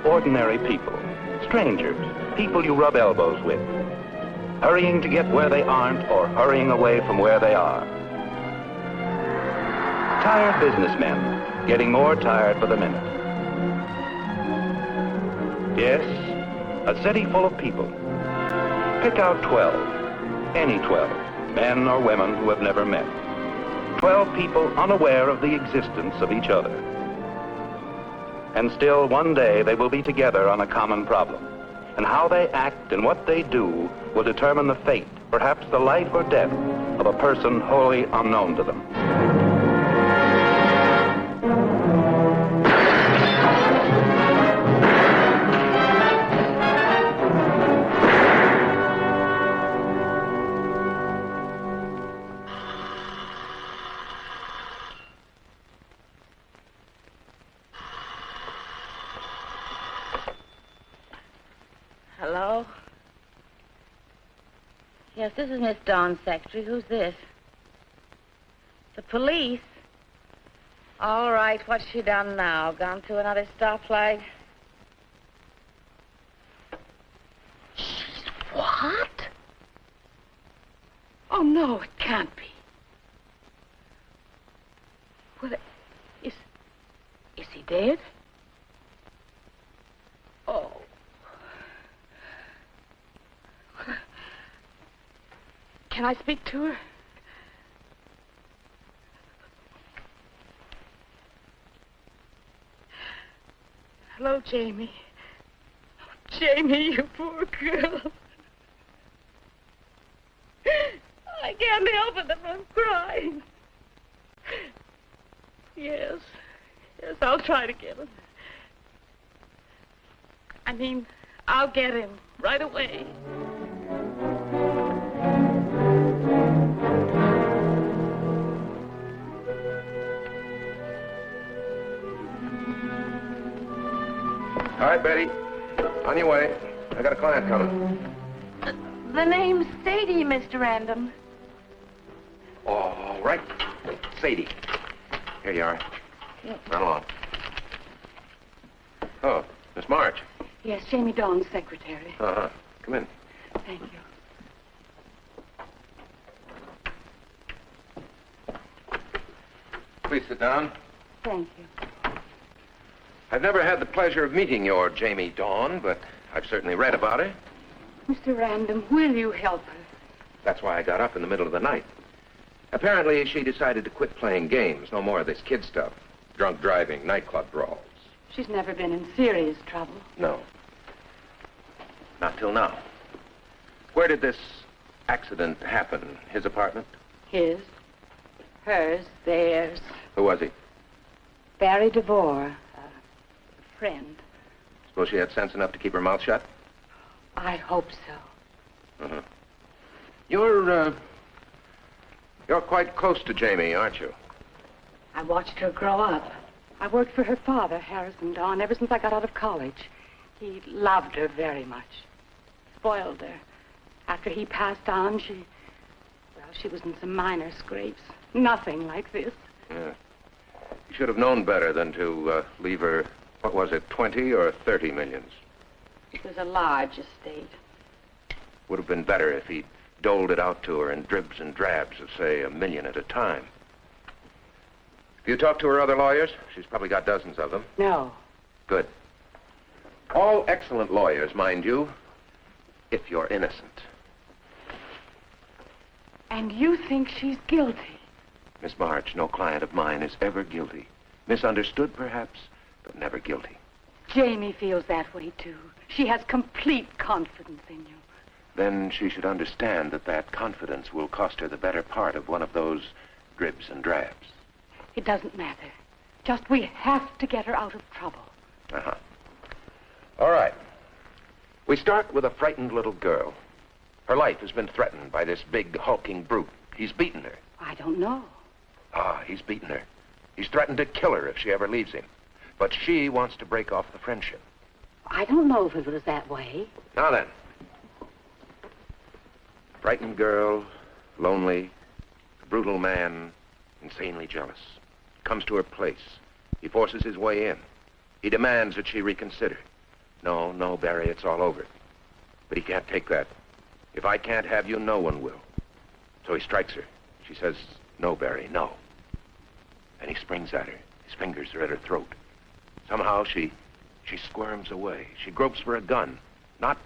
ordinary people, strangers, people you rub elbows with, hurrying to get where they aren't or hurrying away from where they are. Tired businessmen, getting more tired by the minute. Yes, a city full of people. Pick out 12, any 12, men or women who have never met. 12 people unaware of the existence of each other. And still, one day, they will be together on a common problem. And how they act and what they do will determine the fate, perhaps the life or death, of a person wholly unknown to them. Hello? Yes, this is Miss Dawn's secretary. Who's this? The police? All right, what's she done now? Gone to another stoplight? She's what? Oh, no, it can't be. Well, is he dead? Oh. Can I speak to her? Hello, Jamie. Oh, Jamie, you poor girl. I can't help it if I'm crying. Yes, I'll try to get him. I mean, I'll get him right away. All right, Betty. On your way. I got a client coming. The name's Sadie, Mr. Random. All right. Sadie. Here you are. Run along. Oh, Miss March. Yes, Jamie Dawn's secretary. Uh-huh. Come in. Thank you. Please sit down. Thank you. I've never had the pleasure of meeting your Jamie Dawn, but I've certainly read about her. Mr. Random, will you help her? That's why I got up in the middle of the night. Apparently, she decided to quit playing games. No more of this kid stuff. Drunk driving, nightclub brawls. She's never been in serious trouble. No. Not till now. Where did this accident happen? His apartment? His, hers, theirs. Who was he? Barry DeVore, a friend. Suppose she had sense enough to keep her mouth shut? I hope so. Uh-huh. You're quite close to Jamie, aren't you? I watched her grow up. I worked for her father, Harrison Dawn, ever since I got out of college. He loved her very much. Spoiled her. After he passed on, she was in some minor scrapes. Nothing like this. Yeah. You should have known better than to leave her, what was it, 20 or 30 millions? It was a large estate. Would have been better if he'd doled it out to her in dribs and drabs of, say, $1 million at a time. Have you talked to her other lawyers? She's probably got dozens of them. No. Good. All excellent lawyers, mind you, if you're innocent. And you think she's guilty? Miss March, no client of mine is ever guilty. Misunderstood, perhaps, but never guilty. Jamie feels that way, too. She has complete confidence in you. Then she should understand that that confidence will cost her the better part of one of those dribs and drabs. It doesn't matter. Just we have to get her out of trouble. Uh-huh. All right. We start with a frightened little girl. Her life has been threatened by this big, hulking brute. He's beaten her. I don't know. Ah, he's beaten her. He's threatened to kill her if she ever leaves him. But she wants to break off the friendship. I don't know if it was that way. Now then. Frightened girl, lonely, brutal man, insanely jealous. Comes to her place. He forces his way in. He demands that she reconsider. No, no, Barry, it's all over. But he can't take that. If I can't have you, no one will. So he strikes her. She says, no, Barry, no. And he springs at her. His fingers are at her throat. Somehow she squirms away. She gropes for a gun. Not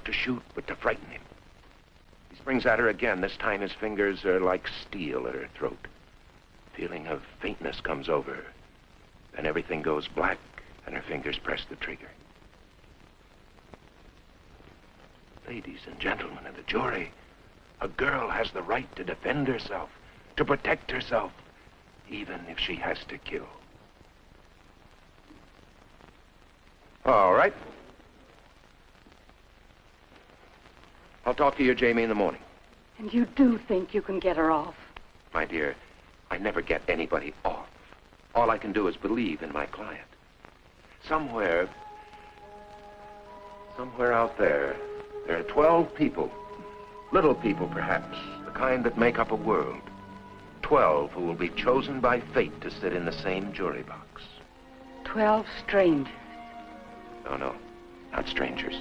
to shoot, but to frighten him. He springs at her again. This time his fingers are like steel at her throat. A feeling of faintness comes over her. Then everything goes black, and her fingers press the trigger. Ladies and gentlemen of the jury, a girl has the right to defend herself, to protect herself, even if she has to kill. All right. I'll talk to you, Jamie, in the morning. And you do think you can get her off? My dear, I never get anybody off. All I can do is believe in my client. Somewhere out there are 12 people. Little people, perhaps. The kind that make up a world. 12 who will be chosen by fate to sit in the same jury box. 12 strangers. No, not strangers.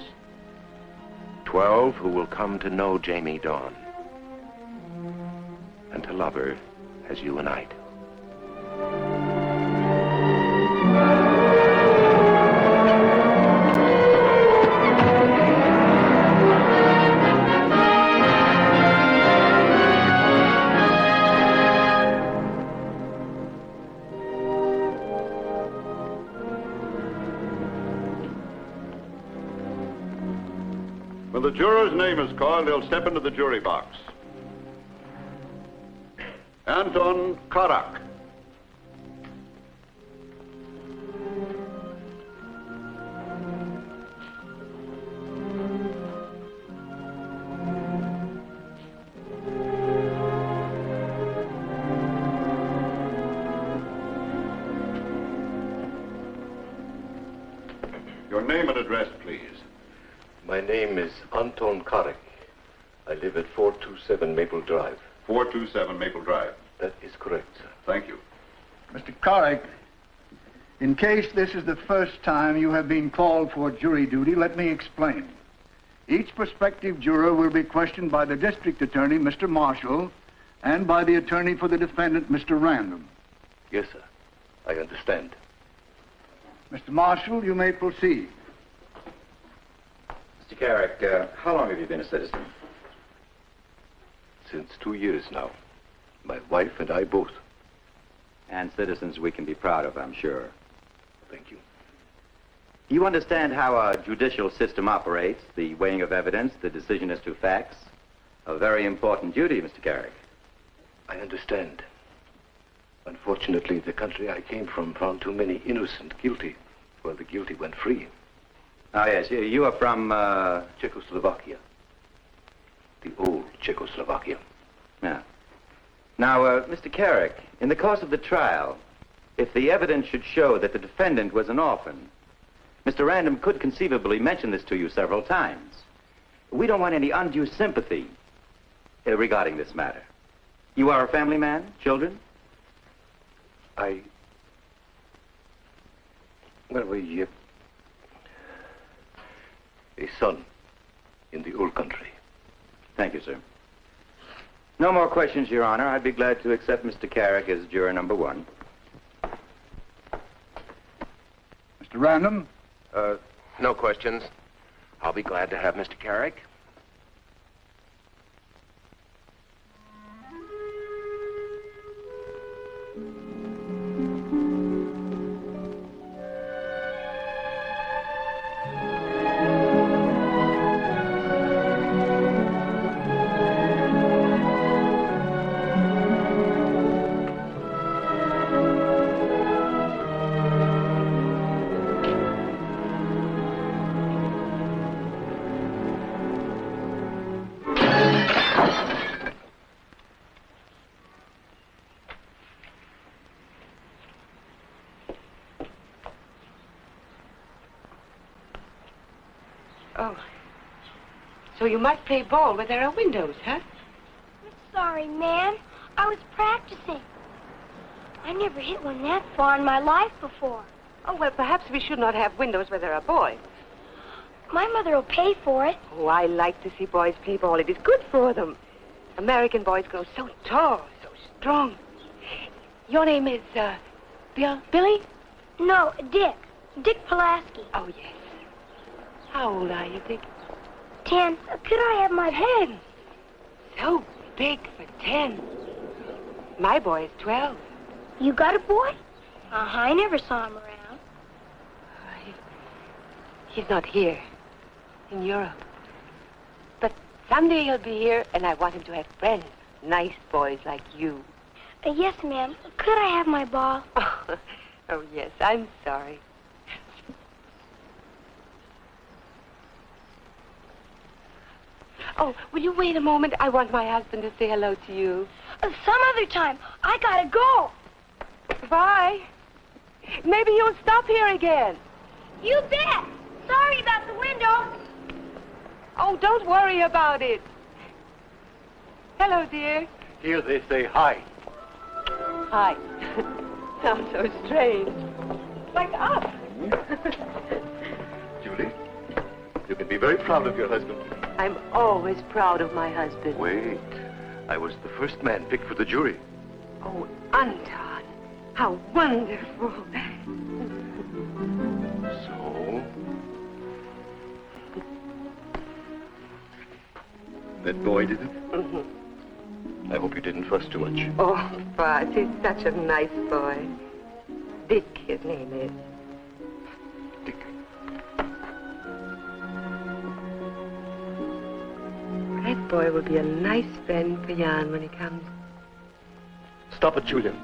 12 who will come to know Jamie Dawn. And to love her as you and I do. When the juror's name is called, he'll step into the jury box. Anton Karek. Your name and address, please. My name is Anton Karek. I live at 427 Maple Drive. 427 Maple Drive. That is correct, sir. Thank you. Mr. Karek, in case this is the first time you have been called for jury duty, let me explain. Each prospective juror will be questioned by the district attorney, Mr. Marshall, and by the attorney for the defendant, Mr. Random. Yes, sir. I understand. Mr. Marshall, you may proceed. Mr. Karek, how long have you been a citizen? Since 2 years now. My wife and I both. And citizens we can be proud of, I'm sure. Thank you. You understand how our judicial system operates, the weighing of evidence, the decision as to facts? A very important duty, Mr. Karek. I understand. Unfortunately, the country I came from found too many innocent guilty, while the guilty went free. Oh, yes, you are from, Czechoslovakia. The old Czechoslovakia. Yeah. Now, Mr. Karek, in the course of the trial, if the evidence should show that the defendant was an orphan, Mr. Random could conceivably mention this to you several times. We don't want any undue sympathy regarding this matter. You are a family man? Children? A son in the old country. Thank you, sir. No more questions, Your Honor. I'd be glad to accept Mr. Karek as juror number 1. Mr. Random? No questions. I'll be glad to have Mr. Karek. Oh. So you might play ball where there are windows, huh? I'm sorry, ma'am. I was practicing. I never hit one that far in my life before. Oh, well, perhaps we should not have windows where there are boys. My mother will pay for it. Oh, I like to see boys play ball. It is good for them. American boys grow so tall, so strong. Your name is, Billy? No, Dick. Dick Pulaski. Oh, yes. How old are you, Dick? 10. Could I have my 10? So big for 10. My boy is 12. You got a boy? I never saw him around. He's not here. In Europe. But someday he'll be here, and I want him to have friends. Nice boys like you. Yes, ma'am. Could I have my ball? Oh, yes. I'm sorry. Oh, will you wait a moment? I want my husband to say hello to you. Some other time. I gotta go. Bye. Maybe you'll stop here again. You bet. Sorry about the window. Oh, don't worry about it. Hello, dear. Here they say hi. Hi. Sounds so strange. Like us. Julie, you can be very proud of your husband. I'm always proud of my husband. Wait. I was the first man picked for the jury. Oh, Anton. How wonderful. So? That boy did it? Mm-hmm. I hope you didn't fuss too much. Oh, Franz, he's such a nice boy. Dick, his name is. Dick. That boy will be a nice friend for Jan when he comes. Stop it, Julian.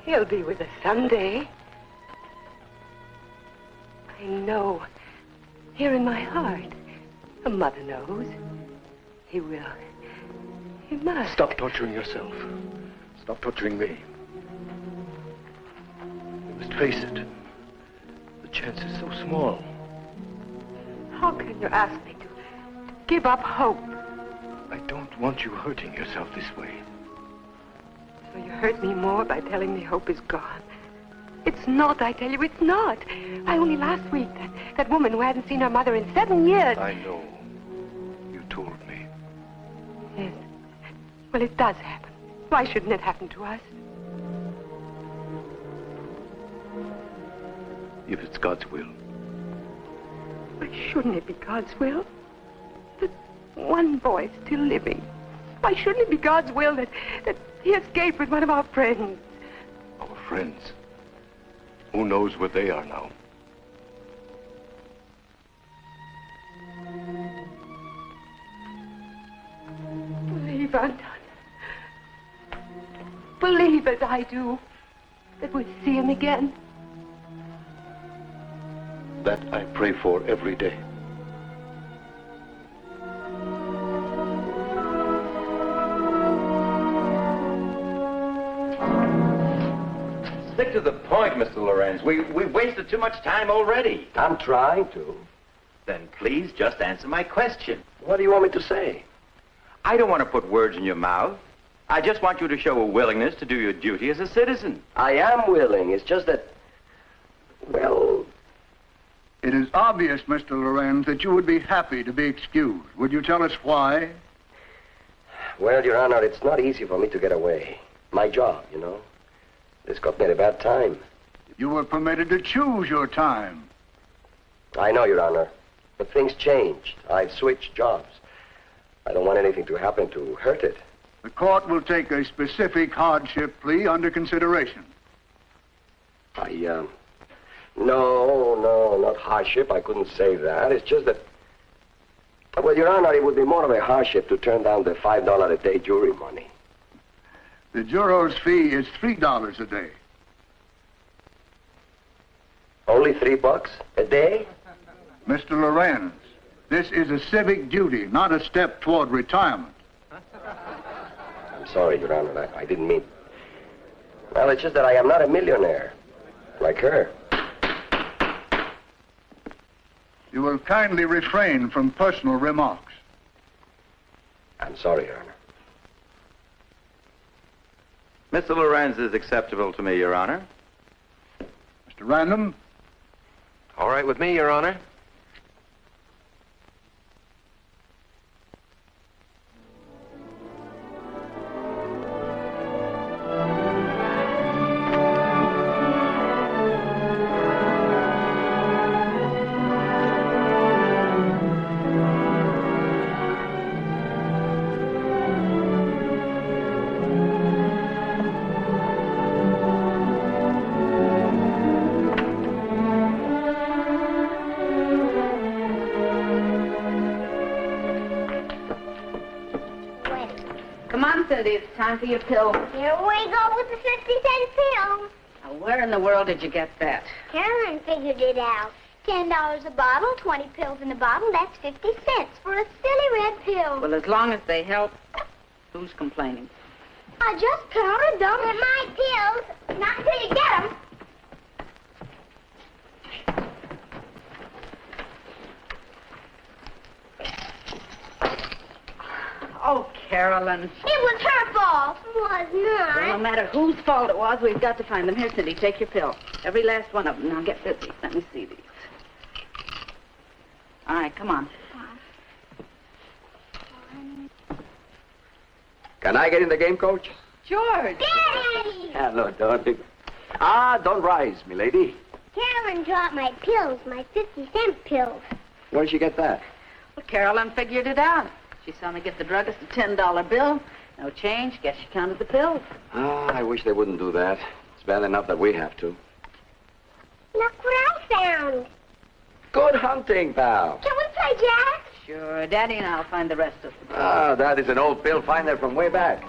He'll be with us someday. I know. Here in my heart. A mother knows. He will. He must. Stop torturing yourself. Stop torturing me. You must face it. The chance is so small. How can you ask me to give up hope? I don't want you hurting yourself this way. So you hurt me more by telling me hope is gone. It's not, I tell you, it's not. I only last week, that woman who hadn't seen her mother in 7 years. I know. You told me. Yes. Well, it does happen. Why shouldn't it happen to us? If it's God's will. Why shouldn't it be God's will? That one boy still living. Why shouldn't it be God's will that he escaped with one of our friends? Our friends? Who knows where they are now? Believe, Anton. Believe as I do that we'll see him again. That I pray for every day. Stick to the point, Mr. Lorenz. We've wasted too much time already. I'm trying to. Then please just answer my question. What do you want me to say? I don't want to put words in your mouth. I just want you to show a willingness to do your duty as a citizen. I am willing. It's just that, well... It is obvious, Mr. Lorenz, that you would be happy to be excused. Would you tell us why? Well, Your Honor, it's not easy for me to get away. My job, you know. This got me at a bad time. You were permitted to choose your time. I know, Your Honor. But things changed. I've switched jobs. I don't want anything to happen to hurt it. The court will take a specific hardship plea under consideration. No, not hardship. I couldn't say that. It's just that... Well, Your Honor, it would be more of a hardship to turn down the $5 a day jury money. The juror's fee is $3 a day. Only $3 a day? Mr. Lorenz, this is a civic duty, not a step toward retirement. I'm sorry, Your Honor. I didn't mean... Well, it's just that I am not a millionaire. Like her. You will kindly refrain from personal remarks. I'm sorry, Your Honor. Mr. Lorenz is acceptable to me, Your Honor. Mr. Mr. Random? All right with me, Your Honor. It's time for your pill. Here we go with the 50-cent pill. Now, where in the world did you get that? Carolyn figured it out. $10 a bottle, 20 pills in a bottle, that's 50 cents for a silly red pill. Well, as long as they help, who's complaining? I just counted them. They're my pills. Not until you get them. Oh, Carolyn. It was her fault. It was not. Well, no matter whose fault it was, we've got to find them. Here, Cindy, take your pill. Every last one of them. Now, get busy. Let me see these. All right, come on. Can I get in the game, Coach? George. Daddy! Hello, darling. Don't rise, milady. Carolyn dropped my pills, my 50-cent pills. Where did she get that? Well, Carolyn figured it out. She saw me give the druggist a $10 bill. No change. Guess she counted the pills. I wish they wouldn't do that. It's bad enough that we have to. Look what I found. Good hunting, pal. Can we play Jack? Sure. Daddy and I'll find the rest of them. That is an old bill finder from way back.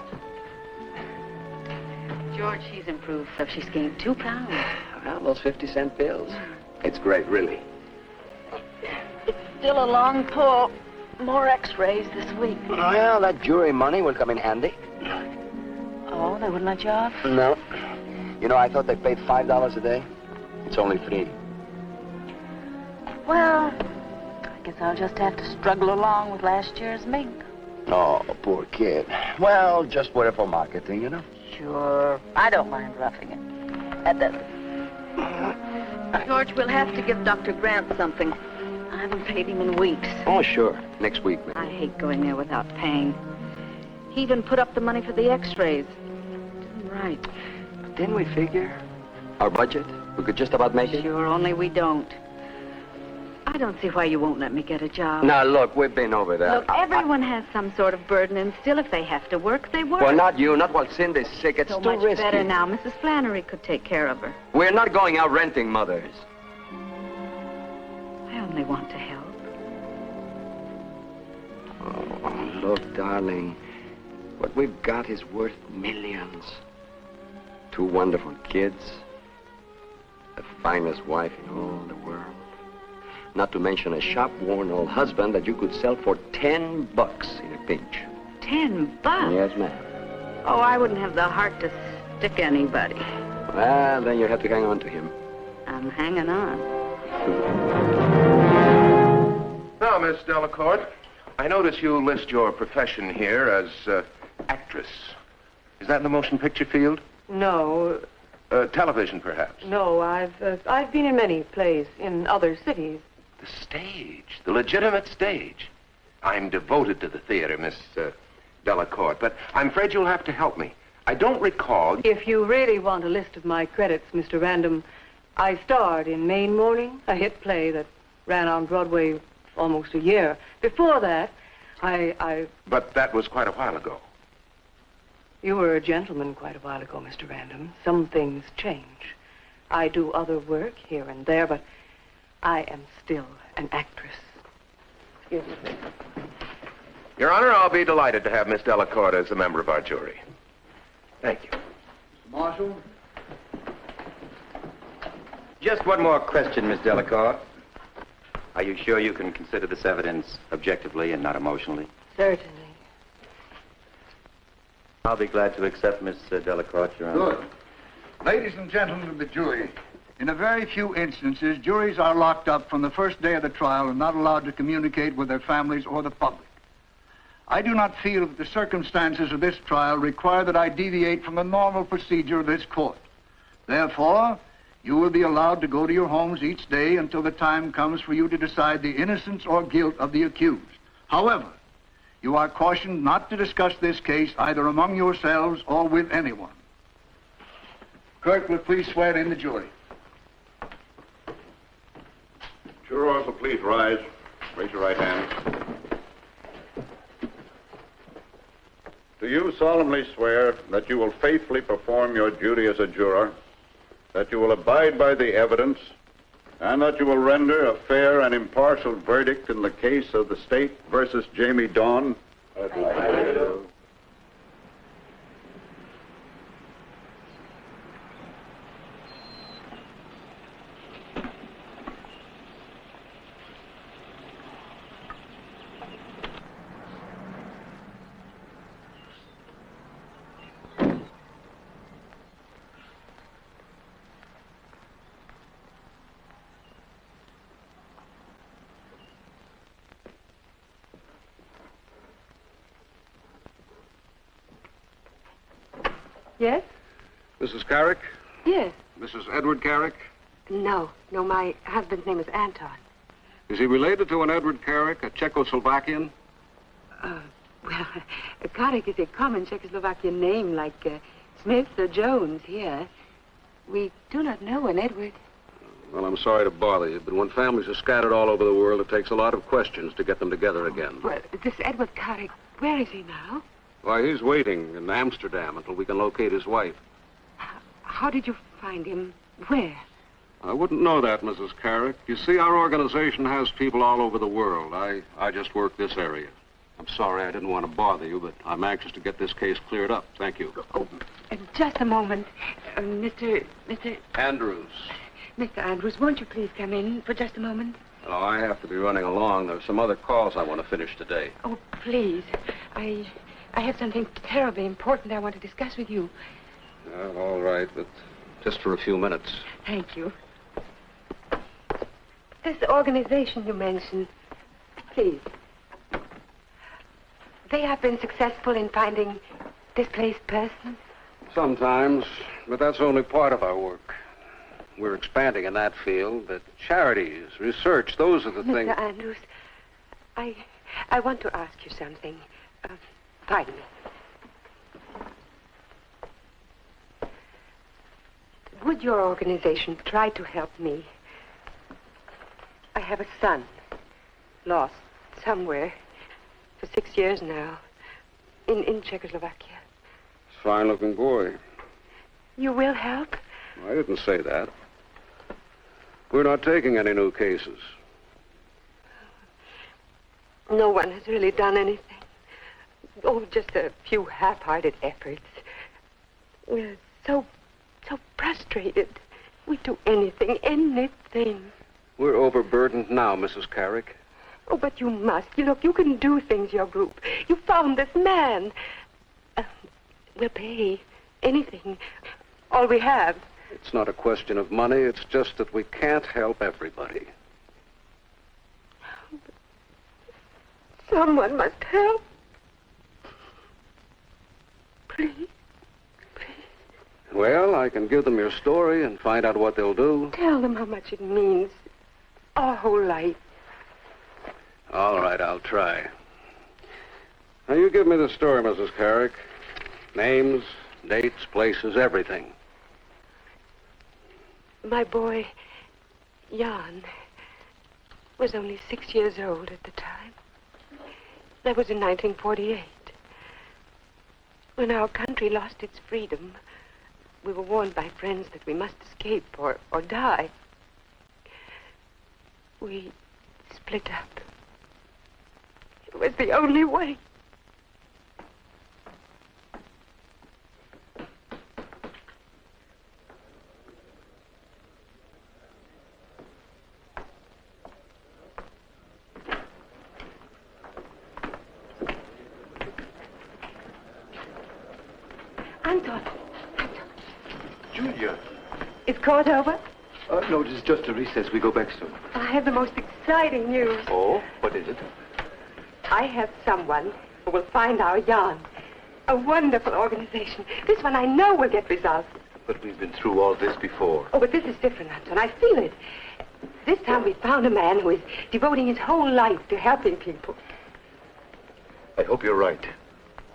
George, she's improved. She's gained 2 pounds. Well, those 50-cent bills. It's great, really. It's still a long pull. More x-rays this week. Well, that jury money will come in handy. Oh, they wouldn't let you off? No. You know, I thought they paid $5 a day. It's only 3. Well, I guess I'll just have to struggle along with last year's mink. Oh, poor kid. Well, just wear it for marketing, you know. Sure. I don't mind roughing it. That doesn't. George, we'll have to give Dr. Grant something. I haven't paid him in weeks. Oh, sure. Next week, maybe. I hate going there without paying. He even put up the money for the x-rays. Didn't right. But didn't we figure our budget? We could just about make it? Sure, only we don't. I don't see why you won't let me get a job. Now, look, we've been over that. Look, everyone has some sort of burden, and still, if they have to work, they work. Well, not you. Not while Cindy's sick. It's so too much risky. better now. Mrs. Flannery could take care of her. We're not going out renting, mothers. I only want to help. Oh, look, darling. What we've got is worth millions. 2 wonderful kids. The finest wife in all the world. Not to mention a shop-worn old husband that you could sell for $10 in a pinch. $10? Yes, ma'am. Oh, I wouldn't have the heart to stick anybody. Well, then you have to hang on to him. I'm hanging on. Now, Miss Delacourt, I notice you list your profession here as actress. Is that in the motion picture field? No. Television, perhaps? No, I've been in many plays in other cities. The stage, the legitimate stage. I'm devoted to the theater, Miss Delacourt, but I'm afraid you'll have to help me. I don't recall... If you really want a list of my credits, Mr. Random, I starred in Main Morning, a hit play that ran on Broadway almost a year. Before that, I... But that was quite a while ago. You were a gentleman quite a while ago, Mr. Random. Some things change. I do other work here and there, but I am still an actress. Excuse me. Your Honor, I'll be delighted to have Miss Delacourt as a member of our jury. Thank you. Marshal? Just one more question, Miss Delacourt. Are you sure you can consider this evidence objectively and not emotionally? Certainly. I'll be glad to accept Miss Delacourt, Your Honor. Good. Ladies and gentlemen of the jury, in a very few instances, juries are locked up from the first day of the trial and not allowed to communicate with their families or the public. I do not feel that the circumstances of this trial require that I deviate from the normal procedure of this court. Therefore, You will be allowed to go to your homes each day until the time comes for you to decide the innocence or guilt of the accused. However, you are cautioned not to discuss this case either among yourselves or with anyone. Clerk, will please swear in the jury. Jurors will please rise. Raise your right hand. Do you solemnly swear that you will faithfully perform your duty as a juror, that you will abide by the evidence, and that you will render a fair and impartial verdict in the case of the State versus Jamie Dawn? I do. Yes? Mrs. Karek? Yes. Mrs. Edward Karek? No, my husband's name is Anton. Is he related to an Edward Karek, a Czechoslovakian? Well, Karek is a common Czechoslovakian name like Smith or Jones here. We do not know an Edward. Well, I'm sorry to bother you, but when families are scattered all over the world, it takes a lot of questions to get them together again. Well, this Edward Karek, where is he now? Why, he's waiting in Amsterdam until we can locate his wife. How did you find him? Where? I wouldn't know that, Mrs. Karek. You see, our organization has people all over the world. I just work this area. I'm sorry I didn't want to bother you, but I'm anxious to get this case cleared up. Thank you. Oh, just a moment. Mr. Andrews. Mr. Andrews, won't you please come in for just a moment? Oh, I have to be running along. There's some other calls I want to finish today. Oh, please. I have something terribly important I want to discuss with you. All right, but just for a few minutes. Thank you. This organization you mentioned, please. They have been successful in finding displaced persons? Sometimes, but that's only part of our work. We're expanding in that field, but charities, research, those are the things... Mr. Andrews, I want to ask you something. Pardon me. Would your organization try to help me? I have a son, lost somewhere for 6 years now, in Czechoslovakia. Fine-looking boy. You will help? I didn't say that. We're not taking any new cases. No one has really done anything. Oh, just a few half-hearted efforts. We're so frustrated. We'd do anything. We're overburdened now, Mrs. Karek. Oh, but you must. Look, you can do things, your group. You found this man. We'll pay anything. All we have. It's not a question of money. It's just that we can't help everybody. Someone must help. Please. Well, I can give them your story and find out what they'll do. Tell them how much it means. Our whole life. All right, I'll try. Now, you give me the story, Mrs. Karek. Names, dates, places, everything. My boy, Jan, was only 6 years old at the time. That was in 1948. When our country lost its freedom, we were warned by friends that we must escape or die. We split up. It was the only way. Anton. Julia. Is court over? No, it is just a recess. We go back soon. I have the most exciting news. Oh, what is it? I have someone who will find our Jan. A wonderful organization. This one I know will get results. But we've been through all this before. Oh, but this is different, Anton. I feel it. This time we found a man who is devoting his whole life to helping people. I hope you're right.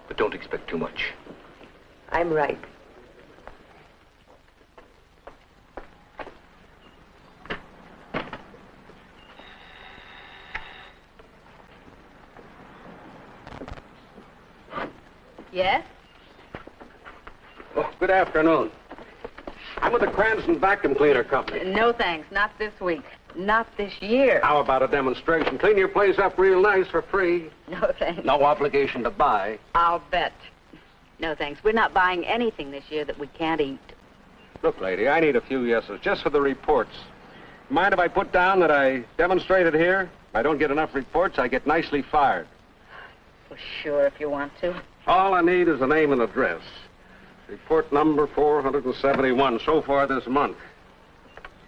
But don't expect too much. I'm right. Yes? Oh, good afternoon. I'm with the Cranston Vacuum Cleaner Company. No, thanks. Not this week. Not this year. How about a demonstration? Clean your place up real nice for free. No, thanks. No obligation to buy. I'll bet. No, thanks. We're not buying anything this year that we can't eat. Look, lady, I need a few yeses just for the reports. Mind if I put down that I demonstrated here? If I don't get enough reports, I get nicely fired. Well, sure, if you want to. All I need is a name and address. Report number 471 so far this month.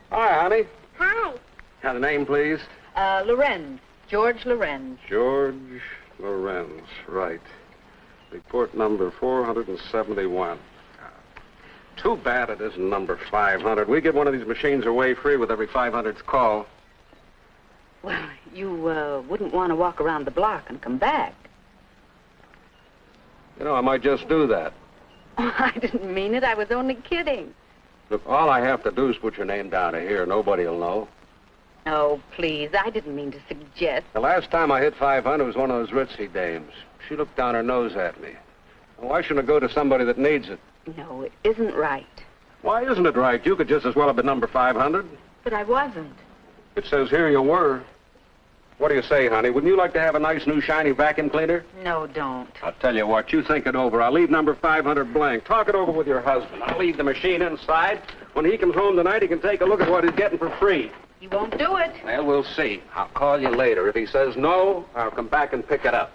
Hi, honey. Hi. Have the name, please? Lorenz. George Lorenz. George Lorenz, right. Report number 471. Too bad it isn't number 500. We give one of these machines away free with every 500th call. Well, you wouldn't want to walk around the block and come back. You know, I might just do that. Oh, I didn't mean it. I was only kidding. Look, all I have to do is put your name down to here. Nobody will know. Oh, please. I didn't mean to suggest. The last time I hit 500 was one of those ritzy dames. She looked down her nose at me. Well, why shouldn't I go to somebody that needs it? No, it isn't right. Why isn't it right? You could just as well have been number 500. But I wasn't. It says here you were. What do you say, honey? Wouldn't you like to have a nice new shiny vacuum cleaner? No, don't. I'll tell you what, you think it over. I'll leave number 500 blank. Talk it over with your husband. I'll leave the machine inside. When he comes home tonight, he can take a look at what he's getting for free. He won't do it. Well, we'll see. I'll call you later. If he says no, I'll come back and pick it up.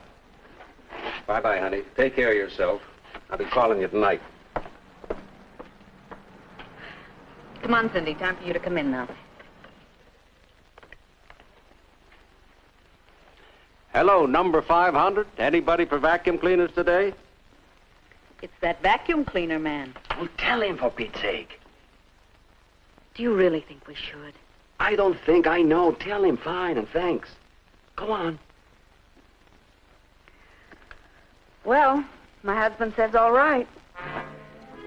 Bye-bye, honey. Take care of yourself. I'll be calling you tonight. Come on, Cindy. Time for you to come in now. Hello, number 500. Anybody for vacuum cleaners today? It's that vacuum cleaner man. Well, tell him, for Pete's sake. Do you really think we should? I don't think, I know. Tell him, fine, and thanks. Go on. Well, my husband says all right.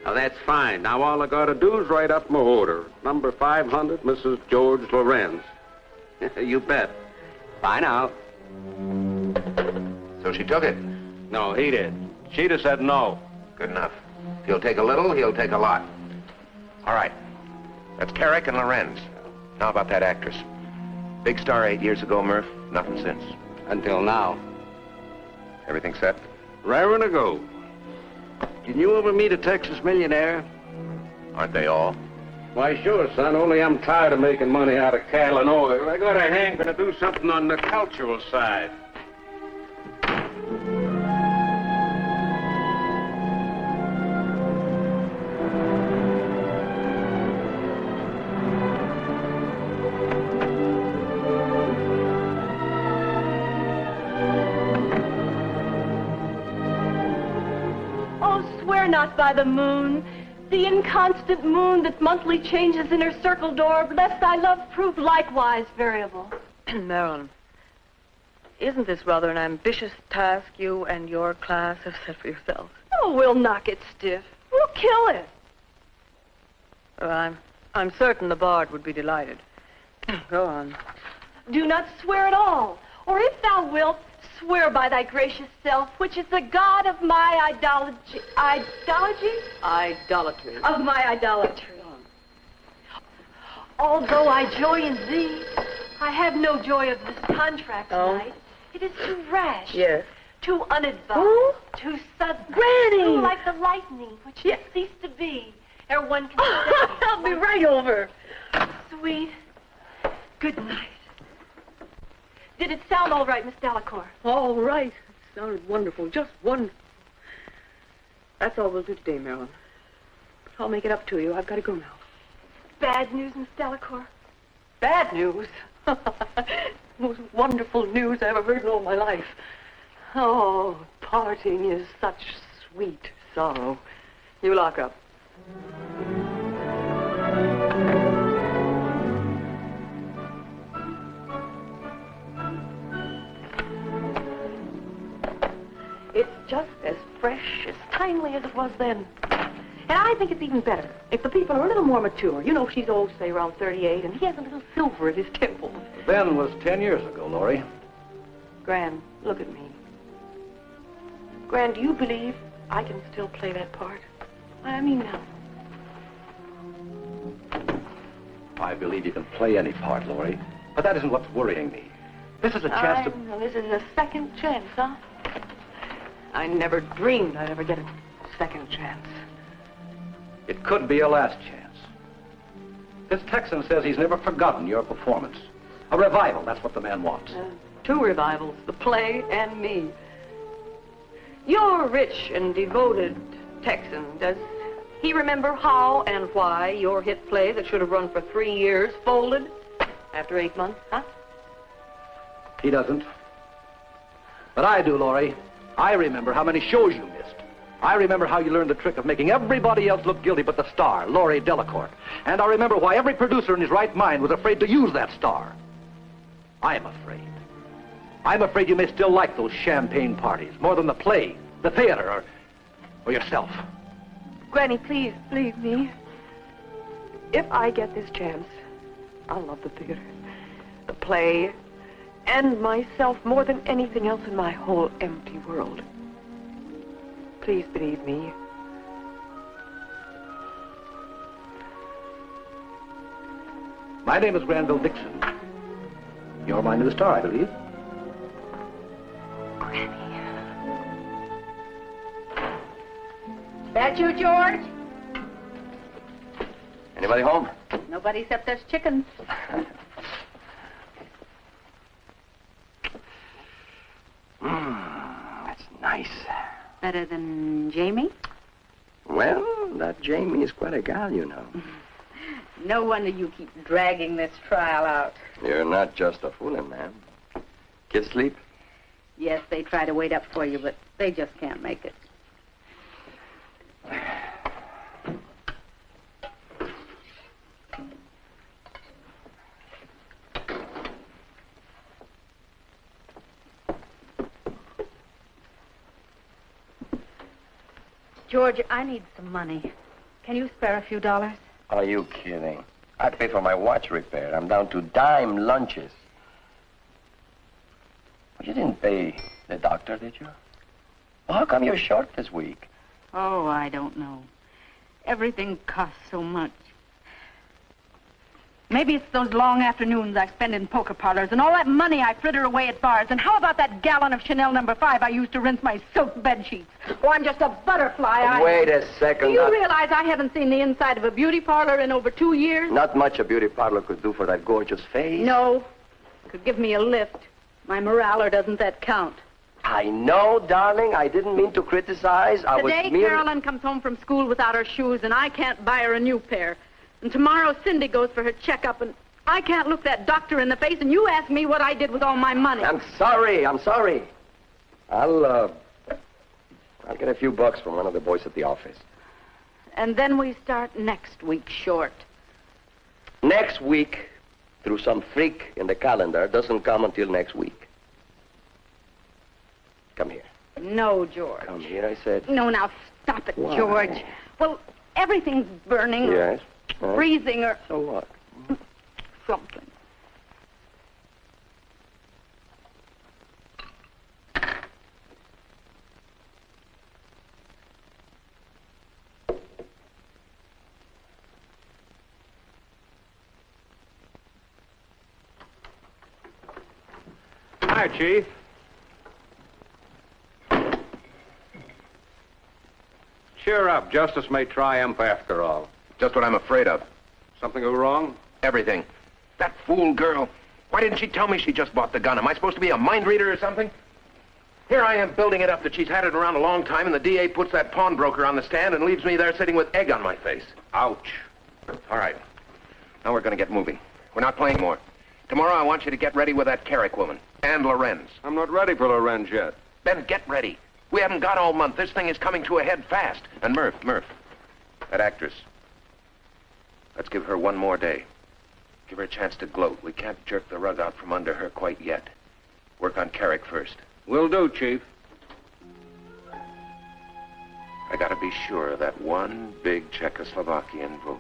Now, that's fine. Now, all I got to do is write up my order. Number 500, Mrs. George Lorenz. You bet. Bye now. So she took it. No, he did. She'd have said no. Good enough. If he'll take a little, he'll take a lot. All right. That's Karek and Lorenz. Now about that actress. Big star 8 years ago, Murph. Nothing since. Until now. Everything set? Raring to go. Did you ever meet a Texas millionaire? Aren't they all? Why, sure, son. Only I'm tired of making money out of cattle and oil. I got a hankering to do something on the cultural side. Oh, swear not by the moon, the inconstant moon that monthly changes in her circled orb, lest thy love prove likewise variable. Marilyn, isn't this rather an ambitious task you and your class have set for yourselves? Oh, we'll knock it stiff. We'll kill it. Well, I'm certain the bard would be delighted. Go on. Do not swear at all, or if thou wilt, swear by thy gracious self, which is the god of my idolatry. Idolatry. Of my idolatry. Although I joy in thee, I have no joy of this contract tonight. It is too rash. Yes. Too unadvised. Who? Too sudden. Granny! Too like the lightning, which has ceased to be, ere one can say. I'll be right over. Sweet. Good night. Did it sound all right, Miss Delacourt? All right. It sounded wonderful. Just wonderful. That's all we'll do today, Marilyn. But I'll make it up to you. I've got to go now. Bad news, Miss Delacourt? Bad news? Most wonderful news I ever heard in all my life. Oh, parting is such sweet sorrow. You lock up. It's just as fresh, as timely as it was then. And I think it's even better if the people are a little more mature. You know, she's old, say, around 38, and he has a little silver at his temple. Then was 10 years ago, Lorrie. Gran, look at me. Gran, do you believe I can still play that part? I mean now. I believe you can play any part, Lorrie. But that isn't what's worrying me. This is a chance to... This is a second chance, huh? I never dreamed I'd ever get a second chance. It could be a last chance. This Texan says he's never forgotten your performance. A revival, that's what the man wants. 2 revivals, the play and me. Your rich and devoted Texan, does he remember how and why your hit play that should have run for 3 years folded after 8 months, huh? He doesn't. But I do, Lorrie. I remember how many shows you missed. I remember how you learned the trick of making everybody else look guilty but the star, Lorrie Delacourt. And I remember why every producer in his right mind was afraid to use that star. I'm afraid. I'm afraid you may still like those champagne parties more than the play, the theater, or yourself. Granny, please, believe me. If I get this chance, I'll love the theater, the play, and myself more than anything else in my whole empty world. Please believe me. My name is Granville Dixon. You're my new star, I believe. That you, George? Anybody home? Nobody except us chickens. That's nice. Better than Jamie? Well, that Jamie is quite a gal, you know. No wonder you keep dragging this trial out. You're not just a fooling, ma'am. Kids sleep? Yes, they try to wait up for you, but they just can't make it. George, I need some money. Can you spare a few dollars? Are you kidding? I paid for my watch repair. I'm down to dime lunches. Well, you didn't pay the doctor, did you? Well, how come you're short this week? Oh, I don't know. Everything costs so much. Maybe it's those long afternoons I spend in poker parlors and all that money I fritter away at bars. And how about that gallon of Chanel No. 5 I used to rinse my silk bed sheets? Oh, I'm just a butterfly. Wait a second. Do you realize I haven't seen the inside of a beauty parlor in over 2 years? Not much a beauty parlor could do for that gorgeous face. No. Could give me a lift. My morale, or doesn't that count? I know, darling. I didn't mean to criticize. Today, Carolyn comes home from school without her shoes, and I can't buy her a new pair. And tomorrow, Cindy goes for her checkup, and I can't look that doctor in the face, and you ask me what I did with all my money. I'm sorry. I'll get a few bucks from one of the boys at the office. And then we start next week short. Next week, through some freak in the calendar, doesn't come until next week. Come here. No, George. Come here, I said. No, now stop it, Why? George. Well, everything's burning. Yes. Or freezing or... So what? Something. Hi, Chief. Cheer up. Justice may triumph after all. Just what I'm afraid of. Something go wrong? Everything. That fool girl. Why didn't she tell me she just bought the gun? Am I supposed to be a mind reader or something? Here I am building it up that she's had it around a long time, and the DA puts that pawnbroker on the stand and leaves me there sitting with egg on my face. Ouch. All right. Now we're going to get moving. We're not playing more. Tomorrow I want you to get ready with that Karek woman and Lorenz. I'm not ready for Lorenz yet. Then get ready. We haven't got all month. This thing is coming to a head fast. And Murph, that actress. Let's give her one more day. Give her a chance to gloat. We can't jerk the rug out from under her quite yet. Work on Karek first. Will do, Chief. I gotta be sure of that one big Czechoslovakian vote.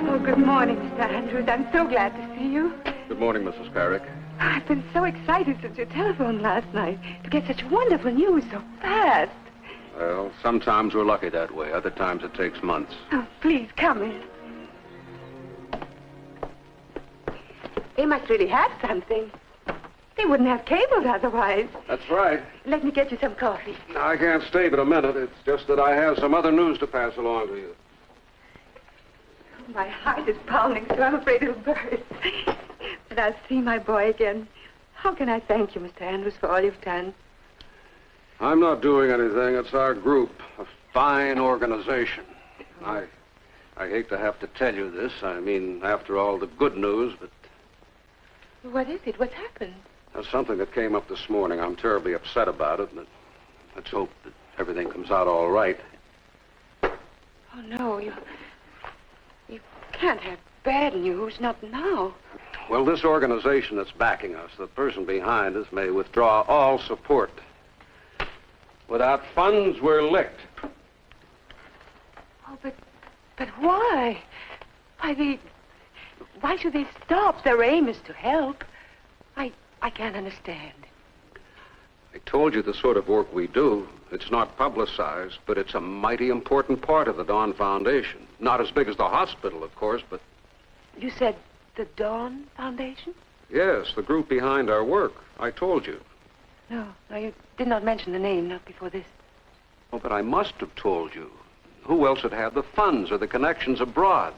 Oh, good morning, Mr. Andrews. I'm so glad to see you. Good morning, Mrs. Karek. I've been so excited since your telephone last night to get such wonderful news so fast. Well, sometimes we're lucky that way. Other times it takes months. Oh, please, come in. They must really have something. They wouldn't have cabled otherwise. That's right. Let me get you some coffee. I can't stay but a minute. It's just that I have some other news to pass along to you. My heart is pounding, so I'm afraid it'll burst. But I'll see my boy again. How can I thank you, Mr. Andrews, for all you've done? I'm not doing anything. It's our group. A fine organization. I hate to have to tell you this. I mean, after all the good news, but... What is it? What's happened? There's something that came up this morning. I'm terribly upset about it, but let's hope that everything comes out all right. Oh, no, you can't have bad news, not now. Well, this organization that's backing us, the person behind us, may withdraw all support. Without funds, we're licked. Oh, but why? Why should they stop? Their aim is to help. I can't understand. I told you the sort of work we do. It's not publicized, but it's a mighty important part of the Dawn Foundation. Not as big as the hospital, of course, but... You said the Dawn Foundation? Yes, the group behind our work. I told you. No, you did not mention the name, not before this. Oh, but I must have told you. Who else would have the funds or the connections abroad?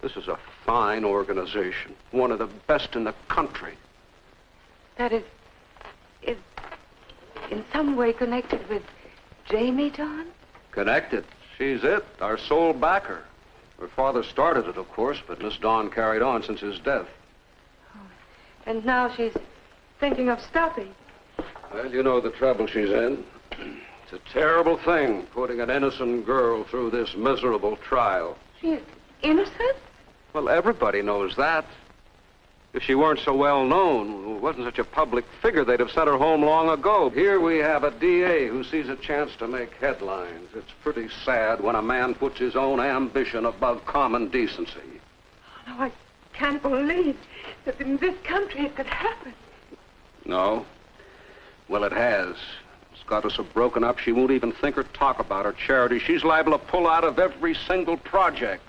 This is a fine organization, one of the best in the country. That is in some way connected with Jamie, Dawn? Connected. She's it, our sole backer. Her father started it, of course, but Miss Dawn carried on since his death. Oh, and now she's thinking of stopping. Well, you know the trouble she's in. It's a terrible thing, putting an innocent girl through this miserable trial. She's innocent? Well, everybody knows that. If she weren't so well known, wasn't such a public figure, they'd have sent her home long ago. Here we have a DA who sees a chance to make headlines. It's pretty sad when a man puts his own ambition above common decency. Oh, no, I can't believe that in this country it could happen. No? Well, it has. It's got her so broken up she won't even think or talk about her charity. She's liable to pull out of every single project.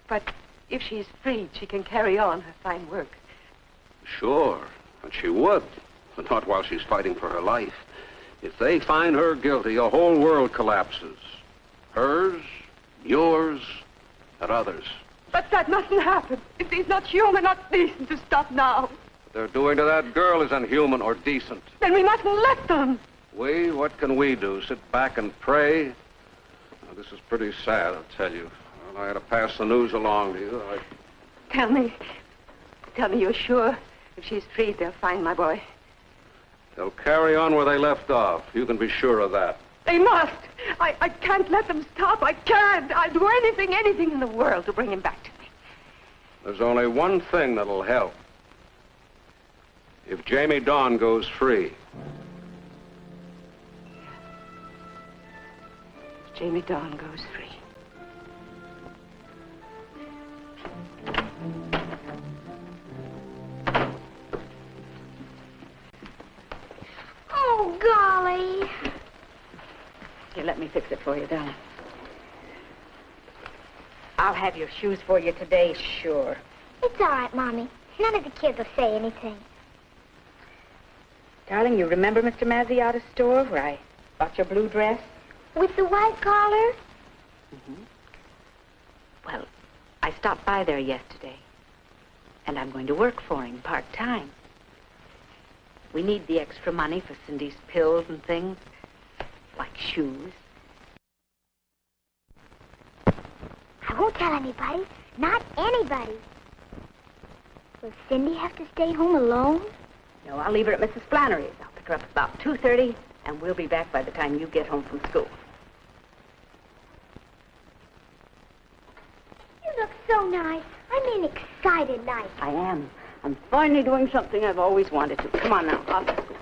But if she's freed, she can carry on her fine work. Sure, and she would, but not while she's fighting for her life. If they find her guilty, a whole world collapses. Hers, yours, and others. But that mustn't happen. If he's not human, not decent to stop now. What they're doing to that girl is inhuman or decent. Then we mustn't let them. What can we do? Sit back and pray? Now, this is pretty sad, I'll tell you. Well, I had to pass the news along to you. Tell me you're sure if she's freed, they'll find my boy. They'll carry on where they left off. You can be sure of that. They must. I can't let them stop. I can't. I'll do anything in the world to bring him back to me. There's only one thing that'll help. If Jamie Dawn goes free. If Jamie Dawn goes free. Oh, golly. Here, let me fix it for you, darling. I'll have your shoes for you today, sure. It's all right, Mommy. None of the kids will say anything. Darling, you remember Mr. Mazziotto's store where I bought your blue dress? With the white collar? Mm-hmm. Well, I stopped by there yesterday, and I'm going to work for him part-time. We need the extra money for Cindy's pills and things, like shoes. I won't tell anybody. Not anybody. Will Cindy have to stay home alone? No, I'll leave her at Mrs. Flannery's. I'll pick her up about 2:30, and we'll be back by the time you get home from school. You look so nice. I mean excited nice. I am. I'm finally doing something I've always wanted to. Come on now, off to school.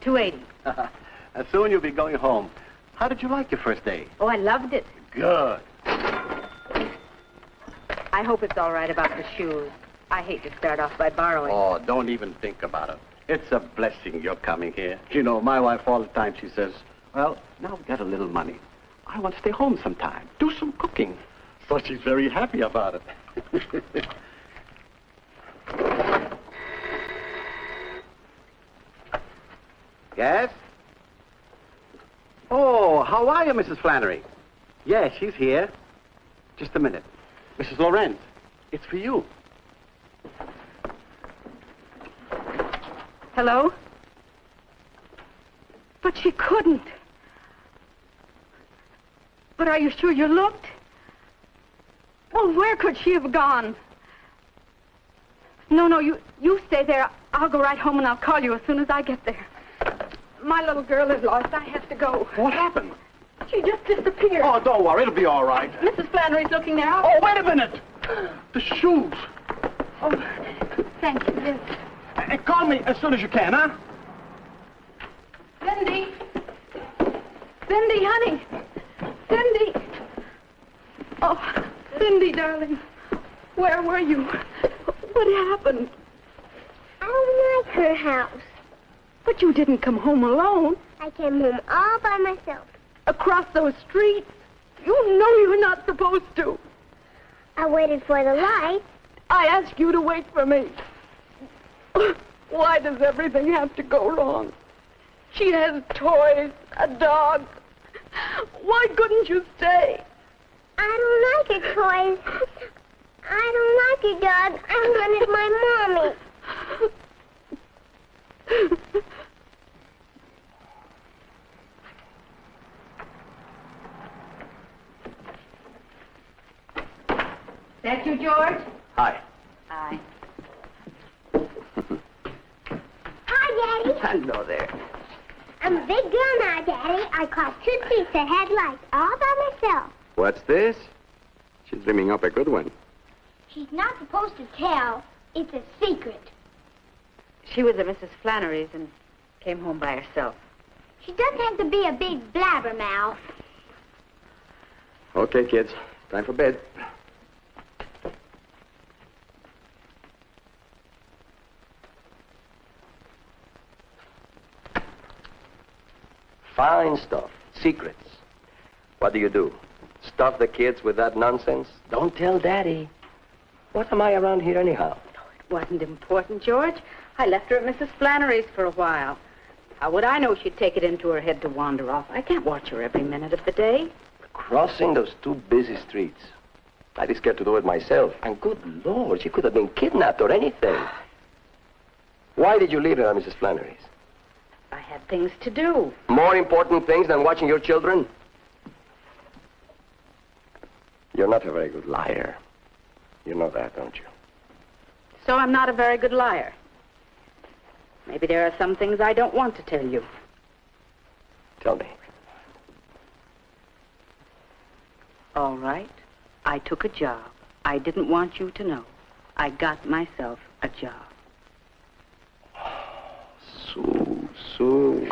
$2.80. And soon you'll be going home. How did you like your first day? Oh, I loved it. Good. I hope it's all right about the shoes. I hate to start off by borrowing. Oh, don't even think about it. It's a blessing you're coming here. You know, my wife all the time, she says, well, now we've got a little money. I want to stay home sometime, do some cooking. So she's very happy about it. Yes? Oh, how are you, Mrs. Flannery? Yes, she's here. Just a minute. Mrs. Lorenz, it's for you. Hello? But she couldn't. But are you sure you looked? Well, where could she have gone? No, you stay there. I'll go right home and I'll call you as soon as I get there. My little girl is lost. I have to go. What happened? She just disappeared. Oh, don't worry. It'll be all right. Mrs. Flannery's looking there. Oh, wait a minute. The shoes. Oh, thank you, yes. Call me as soon as you can, huh? Cindy! Cindy, honey! Cindy! Oh, Cindy, darling. Where were you? What happened? I don't like her house. But you didn't come home alone. I came home all by myself. Across those streets. You know you're not supposed to. I waited for the light. I asked you to wait for me. Why does everything have to go wrong? She has toys, a dog. Why couldn't you stay? I don't like her toys. I don't like her dog. I wanted my mommy. That you, George? Hi. Hi. Hi, Daddy. Hello there. I'm a big girl now, Daddy. I caught 2 thieves that had lights all by myself. What's this? She's dreaming up a good one. She's not supposed to tell. It's a secret. She was at Mrs. Flannery's and came home by herself. She doesn't have to be a big blabbermouth. Okay, kids. Time for bed. Fine stuff. Secrets. What do? Stuff the kids with that nonsense? Don't tell Daddy. What am I around here anyhow? It wasn't important, George. I left her at Mrs. Flannery's for a while. How would I know she'd take it into her head to wander off? I can't watch her every minute of the day. Crossing those 2 busy streets. I'd be scared to do it myself. And good Lord, she could have been kidnapped or anything. Why did you leave her at Mrs. Flannery's? I had things to do. More important things than watching your children? You're not a very good liar. You know that, don't you? So I'm not a very good liar. Maybe there are some things I don't want to tell you. Tell me. All right. I took a job. I didn't want you to know. I got myself a job. Sue.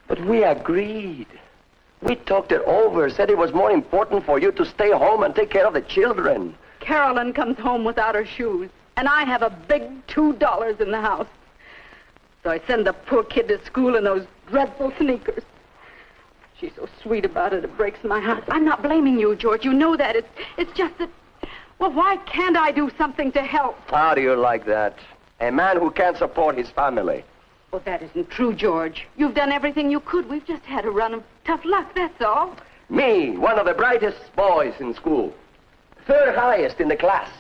But we agreed. We talked it over, said it was more important for you to stay home and take care of the children. Carolyn comes home without her shoes, and I have a big $2 in the house. So I send the poor kid to school in those dreadful sneakers. She's so sweet about it, it breaks my heart. I'm not blaming you, George. You know that. It's just that... Well, why can't I do something to help? How do you like that? A man who can't support his family. Well, that isn't true, George. You've done everything you could. We've just had a run of tough luck, that's all. Me, one of the brightest boys in school. 3rd highest in the class.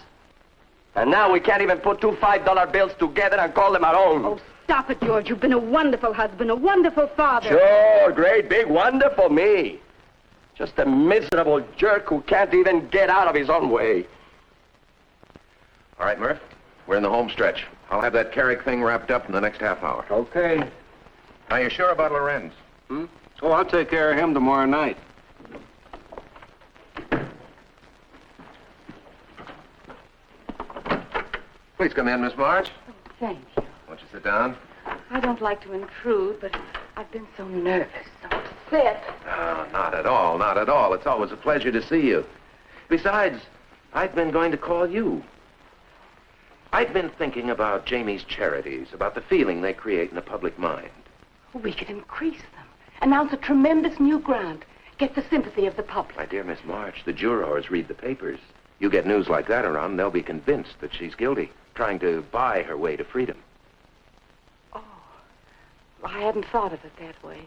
And now we can't even put 2 $5 bills together and call them our own. Oh, stop it, George. You've been a wonderful husband, a wonderful father. Sure, great, big, wonderful me. Just a miserable jerk who can't even get out of his own way. All right, Murph. We're in the home stretch. I'll have that Karek thing wrapped up in the next half hour. Okay. Are you sure about Lorenz? Oh, I'll take care of him tomorrow night. Please come in, Miss March. Thank you. Won't you sit down? I don't like to intrude, but I've been so nervous, so upset. Oh, not at all, not at all. It's always a pleasure to see you. Besides, I've been going to call you. I've been thinking about Jamie's charities, about the feeling they create in the public mind. We could increase them, announce a tremendous new grant, get the sympathy of the public. My dear Miss March, the jurors read the papers. You get news like that around, they'll be convinced that she's guilty, trying to buy her way to freedom. I hadn't thought of it that way.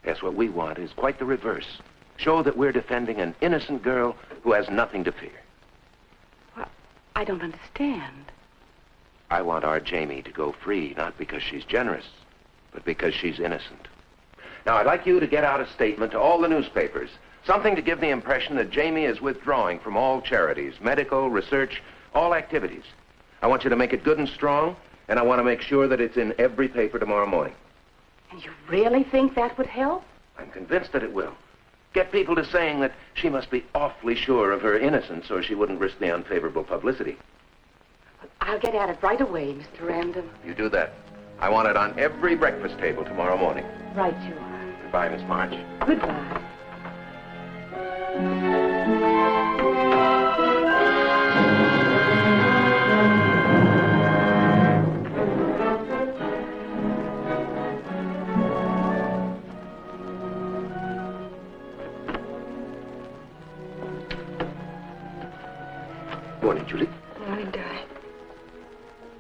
Yes, what we want is quite the reverse. Show that we're defending an innocent girl who has nothing to fear. Well, I don't understand. I want our Jamie to go free, not because she's generous, but because she's innocent. Now, I'd like you to get out a statement to all the newspapers, something to give the impression that Jamie is withdrawing from all charities, medical, research, all activities. I want you to make it good and strong, and I want to make sure that it's in every paper tomorrow morning. And you really think that would help? I'm convinced that it will. Get people to saying that she must be awfully sure of her innocence or she wouldn't risk the unfavorable publicity. I'll get at it right away, Mr. Random. You do that. I want it on every breakfast table tomorrow morning. Right you are. Goodbye, Miss March. Goodbye. Morning, Julie. Morning, darling.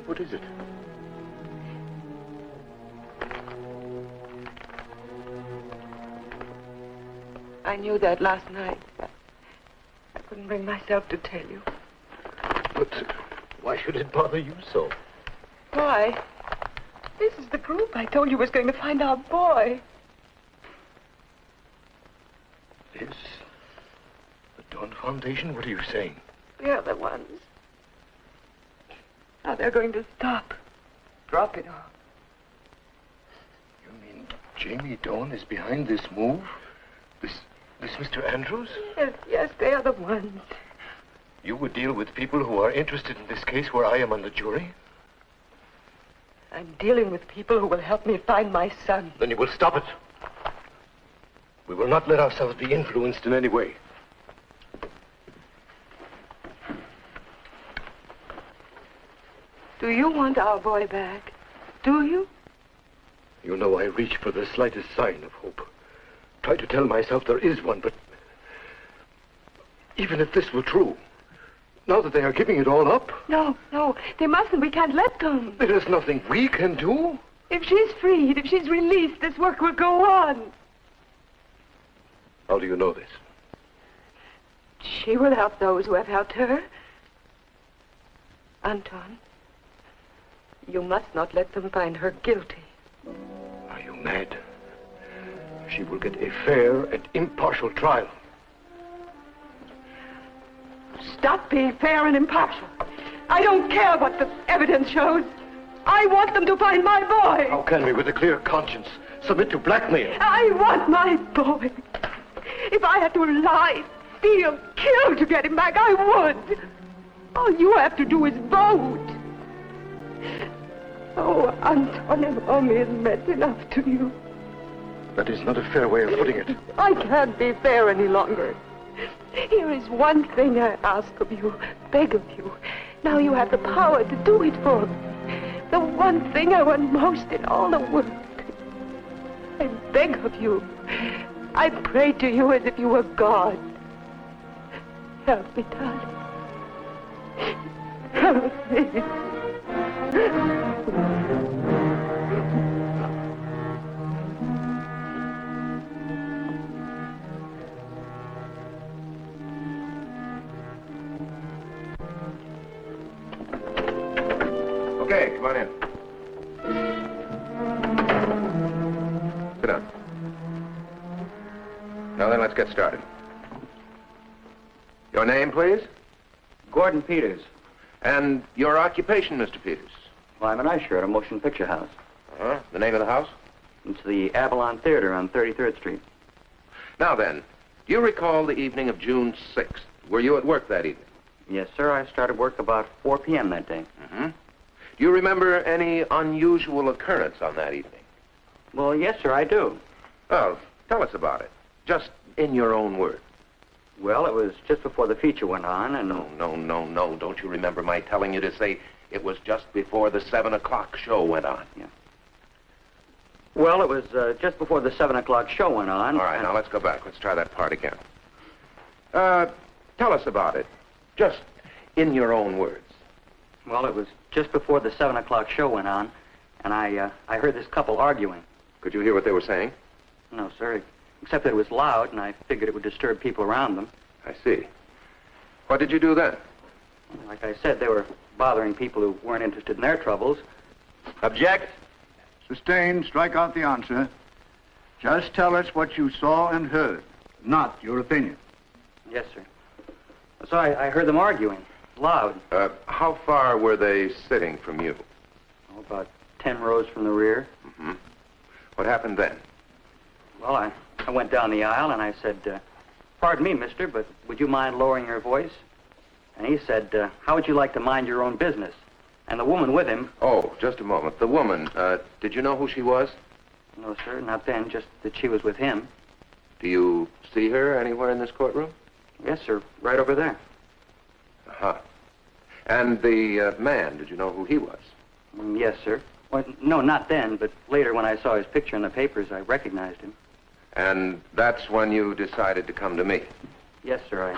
What is it? I knew that last night. I couldn't bring myself to tell you. But why should it bother you so? Why? This is the group I told you was going to find our boy. This? The Dawn Foundation? What are you saying? They're the ones. Now they're going to stop. Drop it all. You mean Jamie Dawn is behind this move? This Mr. Andrews? Yes, they are the ones. You would deal with people who are interested in this case where I am on the jury? I'm dealing with people who will help me find my son. Then you will stop it. We will not let ourselves be influenced in any way. Do you want our boy back? Do you? You know I reach for the slightest sign of hope. Try to tell myself there is one, but even if this were true, now that they are giving it all up... No, they mustn't. We can't let them. There is nothing we can do. If she's freed, if she's released, this work will go on. How do you know this? She will help those who have helped her. Anton, you must not let them find her guilty. Are you mad? She will get a fair and impartial trial. Stop being fair and impartial. I don't care what the evidence shows. I want them to find my boy. How can we, with a clear conscience, submit to blackmail? I want my boy. If I had to lie, steal, kill to get him back, I would. All you have to do is vote. Oh, Anton, if only it meant enough to you. That is not a fair way of putting it. I can't be fair any longer. Here is one thing I ask of you, beg of you. Now you have the power to do it for me. The one thing I want most in all the world. I beg of you. I pray to you as if you were God. Help me, darling. Help me. Okay, come on in. Sit down. Now then, let's get started. Your name, please? Gordon Peters. And your occupation, Mr. Peters? Well, I'm an usher at a motion picture house. Uh-huh. The name of the house? It's the Avalon Theater on 33rd Street. Now then, do you recall the evening of June 6th? Were you at work that evening? Yes, sir. I started work about 4 p.m. that day. Mm-hmm. Do you remember any unusual occurrence on that evening? Well, yes, sir, I do. Well, tell us about it. Just in your own words. Well, it was just before the feature went on, and... No. Don't you remember my telling you to say it was just before the 7 o'clock show went on? Yeah. Well, it was just before the 7 o'clock show went on. All right, now let's go back. Let's try that part again. Tell us about it. Just in your own words. Well, it was just before the 7 o'clock show went on, and I heard this couple arguing. Could you hear what they were saying? No, sir, except that it was loud, and I figured it would disturb people around them. I see. What did you do then? Like I said, they were bothering people who weren't interested in their troubles. Object. Sustained. Strike out the answer. Just tell us what you saw and heard, not your opinion. Yes, sir. So I heard them arguing, loud. How far were they sitting from you? Oh, about 10 rows from the rear. Mm-hmm. What happened then? Well, I went down the aisle and I said, pardon me, mister, but would you mind lowering your voice? And he said, how would you like to mind your own business? And the woman with him... Oh, just a moment. The woman, did you know who she was? No, sir, not then, just that she was with him. Do you see her anywhere in this courtroom? Yes, sir, right over there. Uh-huh. And the man, did you know who he was? Yes, sir. Well, no, not then, but later when I saw his picture in the papers, I recognized him. And that's when you decided to come to me? Yes, sir,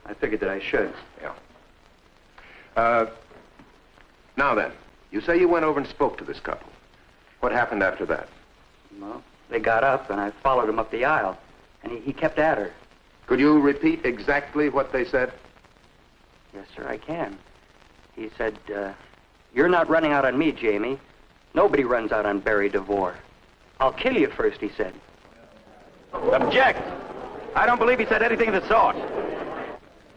I figured that I should. Yeah. Now then, you say you went over and spoke to this couple. What happened after that? Well, they got up, and I followed him up the aisle, and he kept at her. Could you repeat exactly what they said? Yes, sir, I can. He said, you're not running out on me, Jamie. Nobody runs out on Barry DeVore. I'll kill you first, he said. Object! I don't believe he said anything of the sort.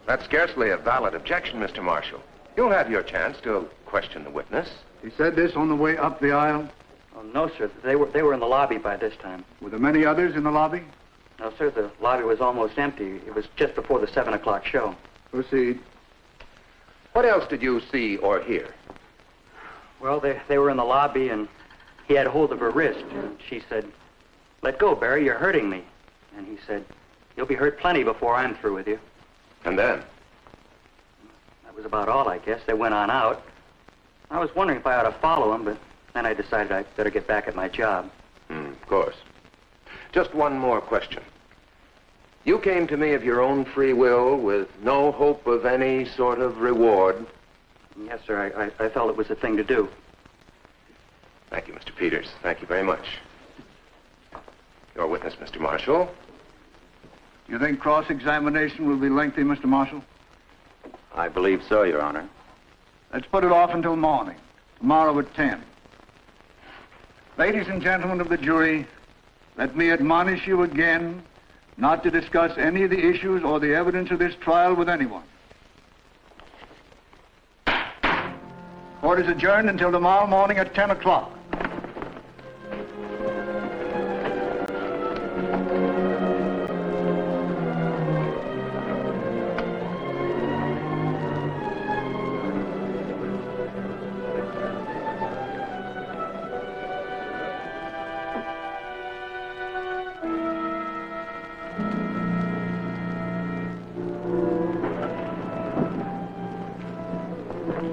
That's scarcely a valid objection, Mr. Marshall. You'll have your chance to question the witness. He said this on the way up the aisle? Oh, no, sir. They were in the lobby by this time. Were there many others in the lobby? No, sir. The lobby was almost empty. It was just before the 7 o'clock show. Proceed. What else did you see or hear? Well, they were in the lobby, and he had hold of her wrist. And she said, let go, Barry, you're hurting me. And he said, you'll be hurt plenty before I'm through with you. And then? That was about all, I guess. They went on out. I was wondering if I ought to follow them, but then I decided I'd better get back at my job. Of course. Just one more question. You came to me of your own free will with no hope of any sort of reward. Yes, sir. I felt it was the thing to do. Thank you, Mr. Peters. Thank you very much. Your witness, Mr. Marshall. You think cross-examination will be lengthy, Mr. Marshall? I believe so, Your Honor. Let's put it off until morning. Tomorrow at 10. Ladies and gentlemen of the jury, let me admonish you again not to discuss any of the issues or the evidence of this trial with anyone. Court is adjourned until tomorrow morning at 10 o'clock.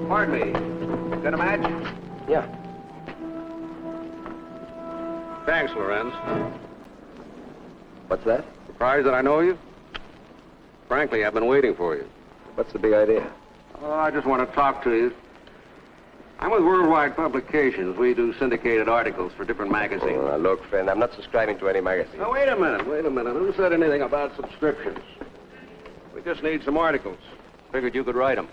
Pardon me. Got a match? Yeah. Thanks, Lorenz. What's that? Surprised that I know you? Frankly, I've been waiting for you. What's the big idea? Oh, I just want to talk to you. I'm with Worldwide Publications. We do syndicated articles for different magazines. Oh, look, friend, I'm not subscribing to any magazine. Now, wait a minute. Who said anything about subscriptions? We just need some articles. Figured you could write them.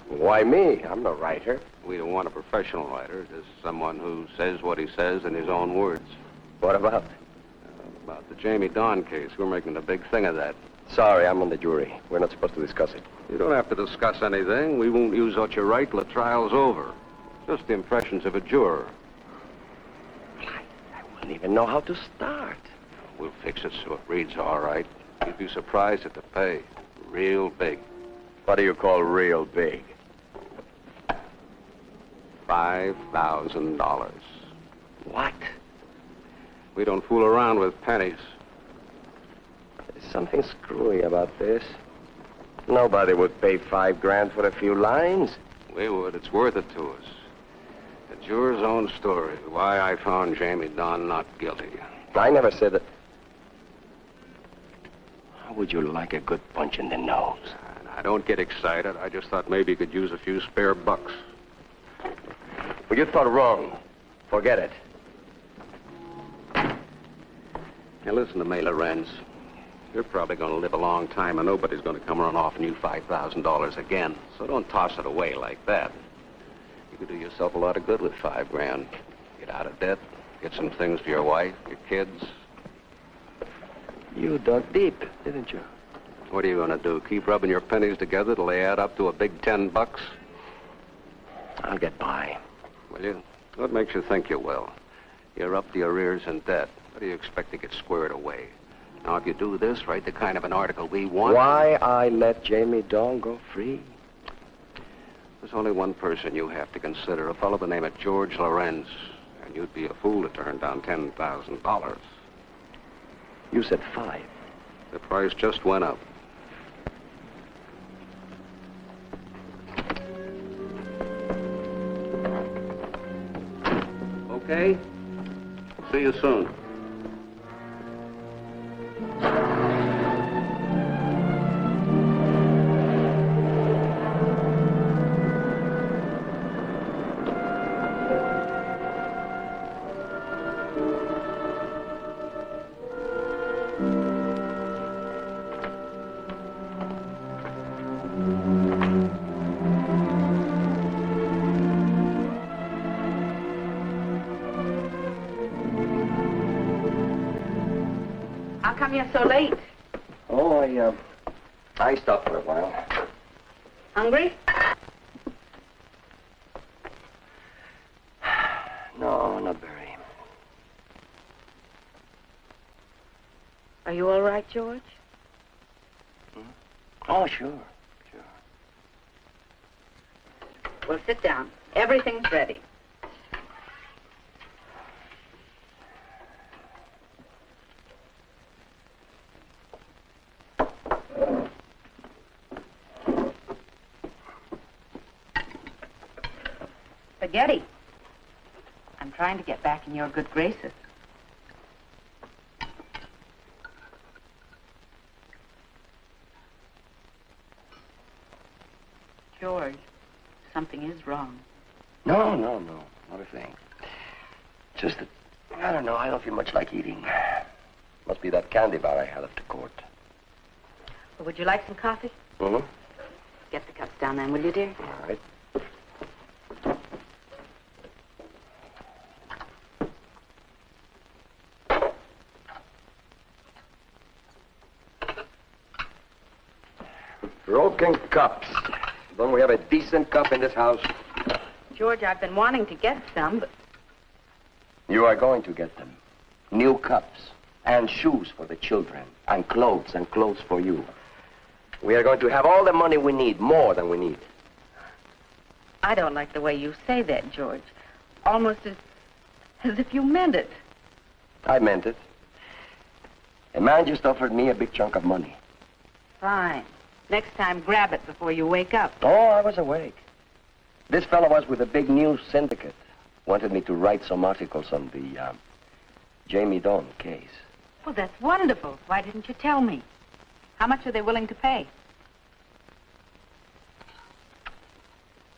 Why me? I'm no writer. We don't want a professional writer, just someone who says what he says in his own words. What about? About the Jamie Dawn case. We're making a big thing of that. Sorry, I'm on the jury. We're not supposed to discuss it. You don't have to discuss anything. We won't use what you write till the trial's over. Just the impressions of a juror. I wouldn't even know how to start. We'll fix it so it reads all right. You'd be surprised at the pay. Real big. What do you call real big? $5,000. What? We don't fool around with pennies. There's something screwy about this. Nobody would pay $5,000 for a few lines. We would. It's worth it to us. The juror's own story. Why I found Jamie Dawn not guilty. I never said that. How would you like a good punch in the nose? I don't get excited. I just thought maybe you could use a few spare bucks. Well, you thought wrong. Forget it. Now, listen to me, Lorenz. You're probably going to live a long time, and nobody's going to come run offering you $5,000 again. So don't toss it away like that. You could do yourself a lot of good with $5,000. Get out of debt, get some things for your wife, your kids. You dug deep, didn't you? What are you going to do? Keep rubbing your pennies together till they add up to a big $10? I'll get by. Will you? What makes you think you will? You're up to your ears in debt. How do you expect to get squared away? Now, if you do this, write the kind of an article we want... Why I let Jamie Dawn go free? There's only one person you have to consider, a fellow by the name of George Lorenz. And you'd be a fool to turn down $10,000. You said 5. The price just went up. Okay? See you soon. You're so late. Oh, I stopped for a while. Hungry? No, not very. Are you all right, George? Oh, sure. Well, sit down. Everything's ready. Spaghetti. I'm trying to get back in your good graces. George, something is wrong. No, not a thing. Just that, I don't know, I don't feel much like eating. Must be that candy bar I had after court. Well, would you like some coffee? Mm-hmm. Get the cups down then, will you, dear? All right. Broken cups. Don't we have a decent cup in this house? George, I've been wanting to get some, but... You are going to get them. New cups. And shoes for the children. And clothes for you. We are going to have all the money we need, more than we need. I don't like the way you say that, George. Almost as if you meant it. I meant it. A man just offered me a big chunk of money. Fine. Next time, grab it before you wake up. Oh, I was awake. This fellow was with a big news syndicate. Wanted me to write some articles on the Jamie Dawn case. Well, that's wonderful. Why didn't you tell me? How much are they willing to pay?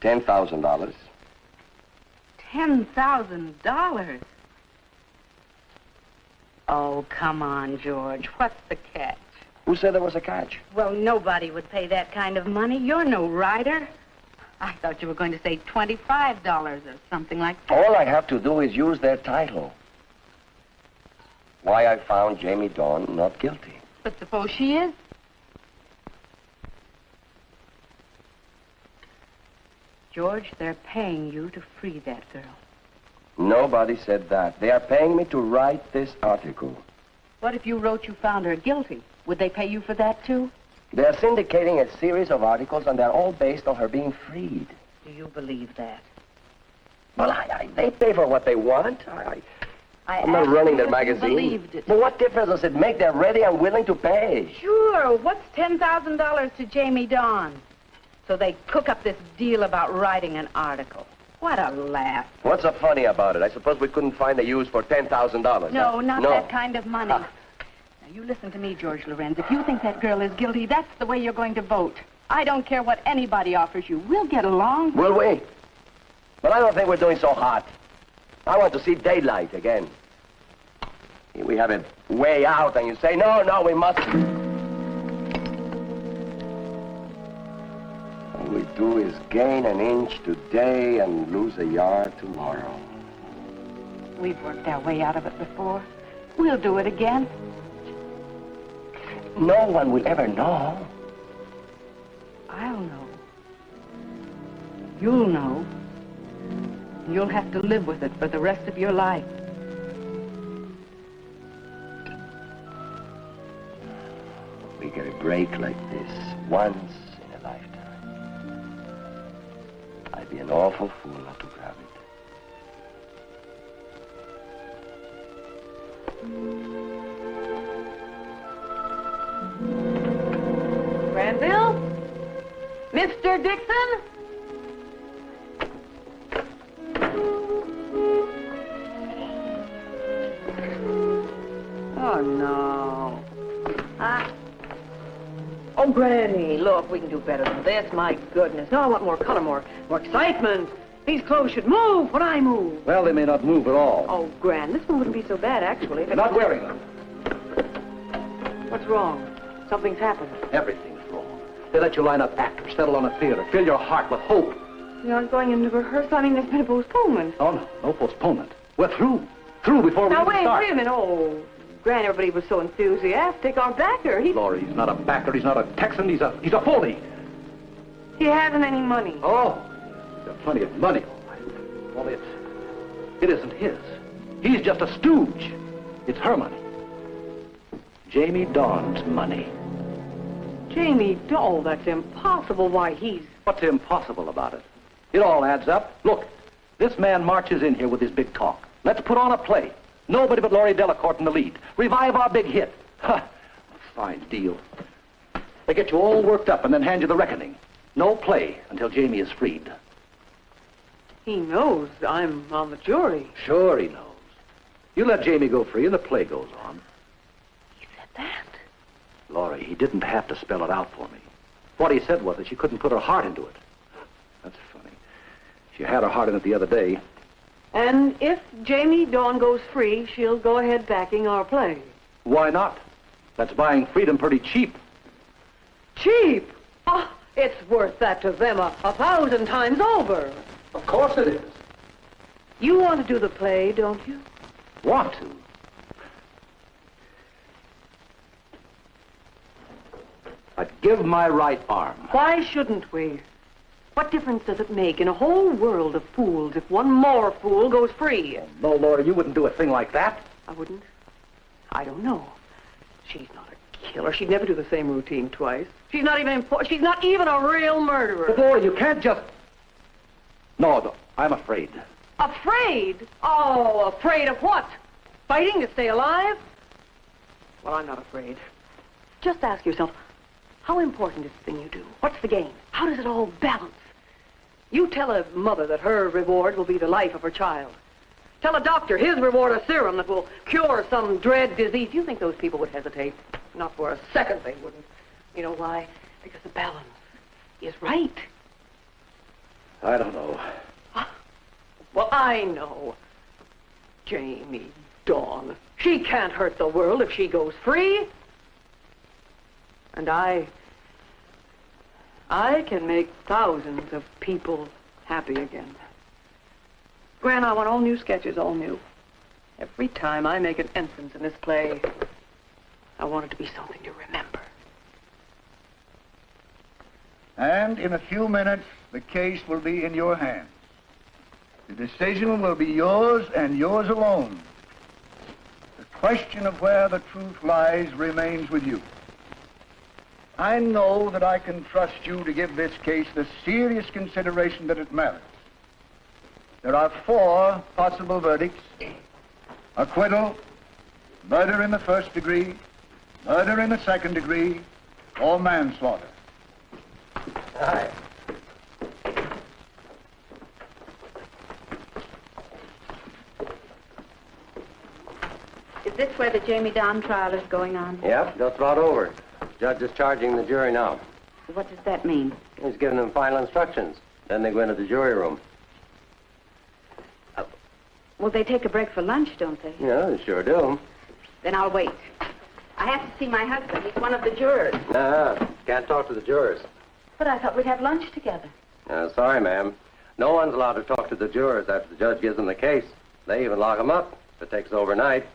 $10,000. $10,000? Oh, come on, George. What's the catch? Who said there was a catch? Well, nobody would pay that kind of money. You're no writer. I thought you were going to say $25 or something like that. All I have to do is use their title. why I found Jamie Dawn not guilty. But suppose she is? George, they're paying you to free that girl. Nobody said that. They are paying me to write this article. What if you wrote you found her guilty? Would they pay you for that, too? They're syndicating a series of articles, and they're all based on her being freed. Do you believe that? Well, they pay for what they want. I'm not running their magazine. Believed it. But what difference does it make? They're ready and willing to pay. Sure. What's $10,000 to Jamie Dawn? So they cook up this deal about writing an article. What a laugh. What's so funny about it? I suppose we couldn't find a use for $10,000. No, not that kind of money. Now, you listen to me, George Lorenz. If you think that girl is guilty, that's the way you're going to vote. I don't care what anybody offers you. We'll get along. Will we? But I don't think we're doing so hot. I want to see daylight again. We have a way out, and you say, no, we mustn't. All we do is gain an inch today and lose a yard tomorrow. We've worked our way out of it before. We'll do it again. No one will ever know. I'll know. You'll know. You'll have to live with it for the rest of your life. We get a break like this once in a lifetime. I'd be an awful fool not to grab it. Granville? Mr. Dixon? Oh, no. Oh, Granny, look, we can do better than this. My goodness. No, I want more color, more excitement. These clothes should move when I move. Well, they may not move at all. Oh, Gran, this one wouldn't be so bad, actually. If You're not wearing them. What's wrong? Something's happened. Everything's wrong. They let you line up actors, settle on a theater, fill your heart with hope. You aren't going into rehearsal? I mean, there's been a postponement. Oh, no postponement. We're through. Through before we now, even wait, start. wait a minute. Oh, Gran, everybody was so enthusiastic. Our backer, Lorrie, he's not a backer. He's not a Texan. He's a phony. He hasn't any money. Oh, he's got plenty of money, all right. Well, it isn't his. He's just a stooge. It's her money. Jamie Dawn's money. Jamie, oh, that's impossible. Why, he's... What's impossible about it? It all adds up. Look, this man marches in here with his big talk. Let's put on a play. Nobody but Lorrie Delacourt in the lead. Revive our big hit. Ha! A fine deal. They get you all worked up and then hand you the reckoning. No play until Jamie is freed. He knows I'm on the jury. Sure he knows. You let Jamie go free and the play goes on. He said that? Lorrie, he didn't have to spell it out for me. What he said was that she couldn't put her heart into it. That's funny. She had her heart in it the other day. And if Jamie Dawn goes free, she'll go ahead backing our play. Why not? That's buying freedom pretty cheap. Cheap? Oh, it's worth that to them 1,000 times over. Of course it is. You want to do the play, don't you? Want to? I'd give my right arm. Why shouldn't we? What difference does it make in a whole world of fools if one more fool goes free? No, Lorrie, you wouldn't do a thing like that. I wouldn't? I don't know. She's not a killer. She'd never do the same routine twice. She's not even a real murderer. But Lorrie, you can't just... No, I'm afraid. Afraid? Oh, afraid of what? Fighting to stay alive? Well, I'm not afraid. Just ask yourself, how important is the thing you do? What's the game? How does it all balance? You tell a mother that her reward will be the life of her child. Tell a doctor his reward a serum that will cure some dread disease. You think those people would hesitate? Not for a second they wouldn't. You know why? Because the balance is right. I don't know. Well, I know. Jamie Dawn. She can't hurt the world if she goes free. And I can make thousands of people happy again. Gran, I want all new sketches, all new. Every time I make an entrance in this play, I want it to be something to remember. And in a few minutes, the case will be in your hands. The decision will be yours and yours alone. The question of where the truth lies remains with you. I know that I can trust you to give this case the serious consideration that it merits. There are 4 possible verdicts: acquittal, murder in the first degree, murder in the second degree, or manslaughter. Hi. Is this where the Jamie Down trial is going on? Yep, just about over. Judge is charging the jury now. What does that mean? He's giving them final instructions. Then they go into the jury room. Well, they take a break for lunch, don't they? Yeah, they sure do. Then I'll wait. I have to see my husband. He's one of the jurors. Can't talk to the jurors. But I thought we'd have lunch together. Sorry, ma'am. No one's allowed to talk to the jurors after the judge gives them the case. They even lock them up if it takes overnight.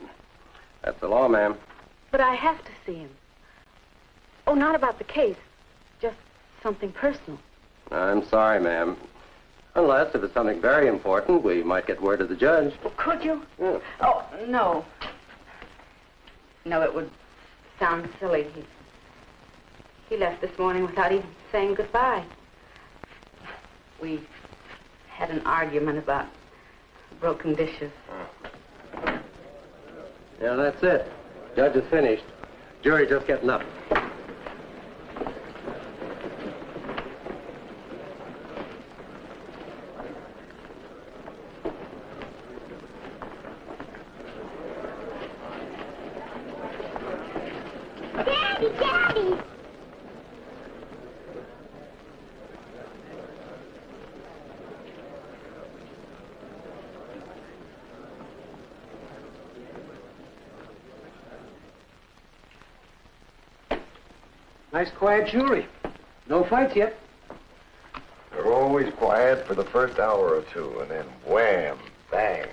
That's the law, ma'am. But I have to see him. Oh, not about the case. Just something personal. I'm sorry, ma'am. Unless, if it's something very important, we might get word to the judge. Well, could you? Yeah. Oh, no. No, it would sound silly. He left this morning without even saying goodbye. We had an argument about broken dishes. Yeah, that's it. Judge is finished. Jury just getting up. Daddy, Daddy! Nice quiet jury. No fights yet. They're always quiet for the first hour or two, and then wham, bang.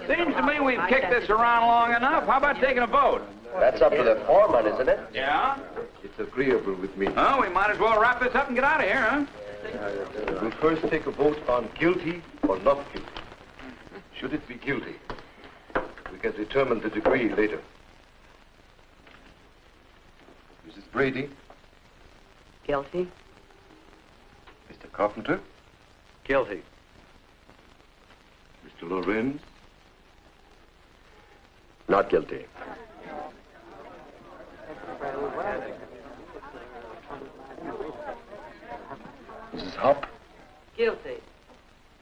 Seems to me we've kicked this around long enough. How about taking a vote? That's up to the foreman, isn't it? Yeah? It's agreeable with me. Oh, we might as well wrap this up and get out of here, huh? We'll first take a vote on guilty or not guilty. Should it be guilty, we can determine the degree later. Mrs. Brady? Guilty. Mr. Carpenter? Guilty. Mr. Lorenz? Not guilty. Mrs. Hopp? Guilty.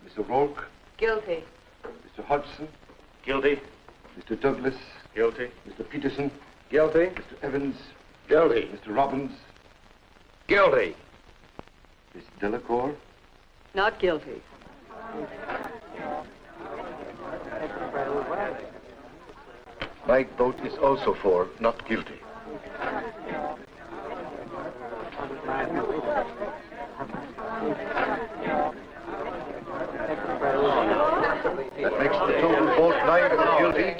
Mr. Rourke? Guilty. Mr. Hodgson? Guilty. Mr. Douglas? Guilty. Mr. Peterson? Guilty. Mr. Evans? Guilty. Mr. Robbins? Guilty. Miss Delacourt? Not guilty. My vote is also for not guilty. That makes the total vote 9 for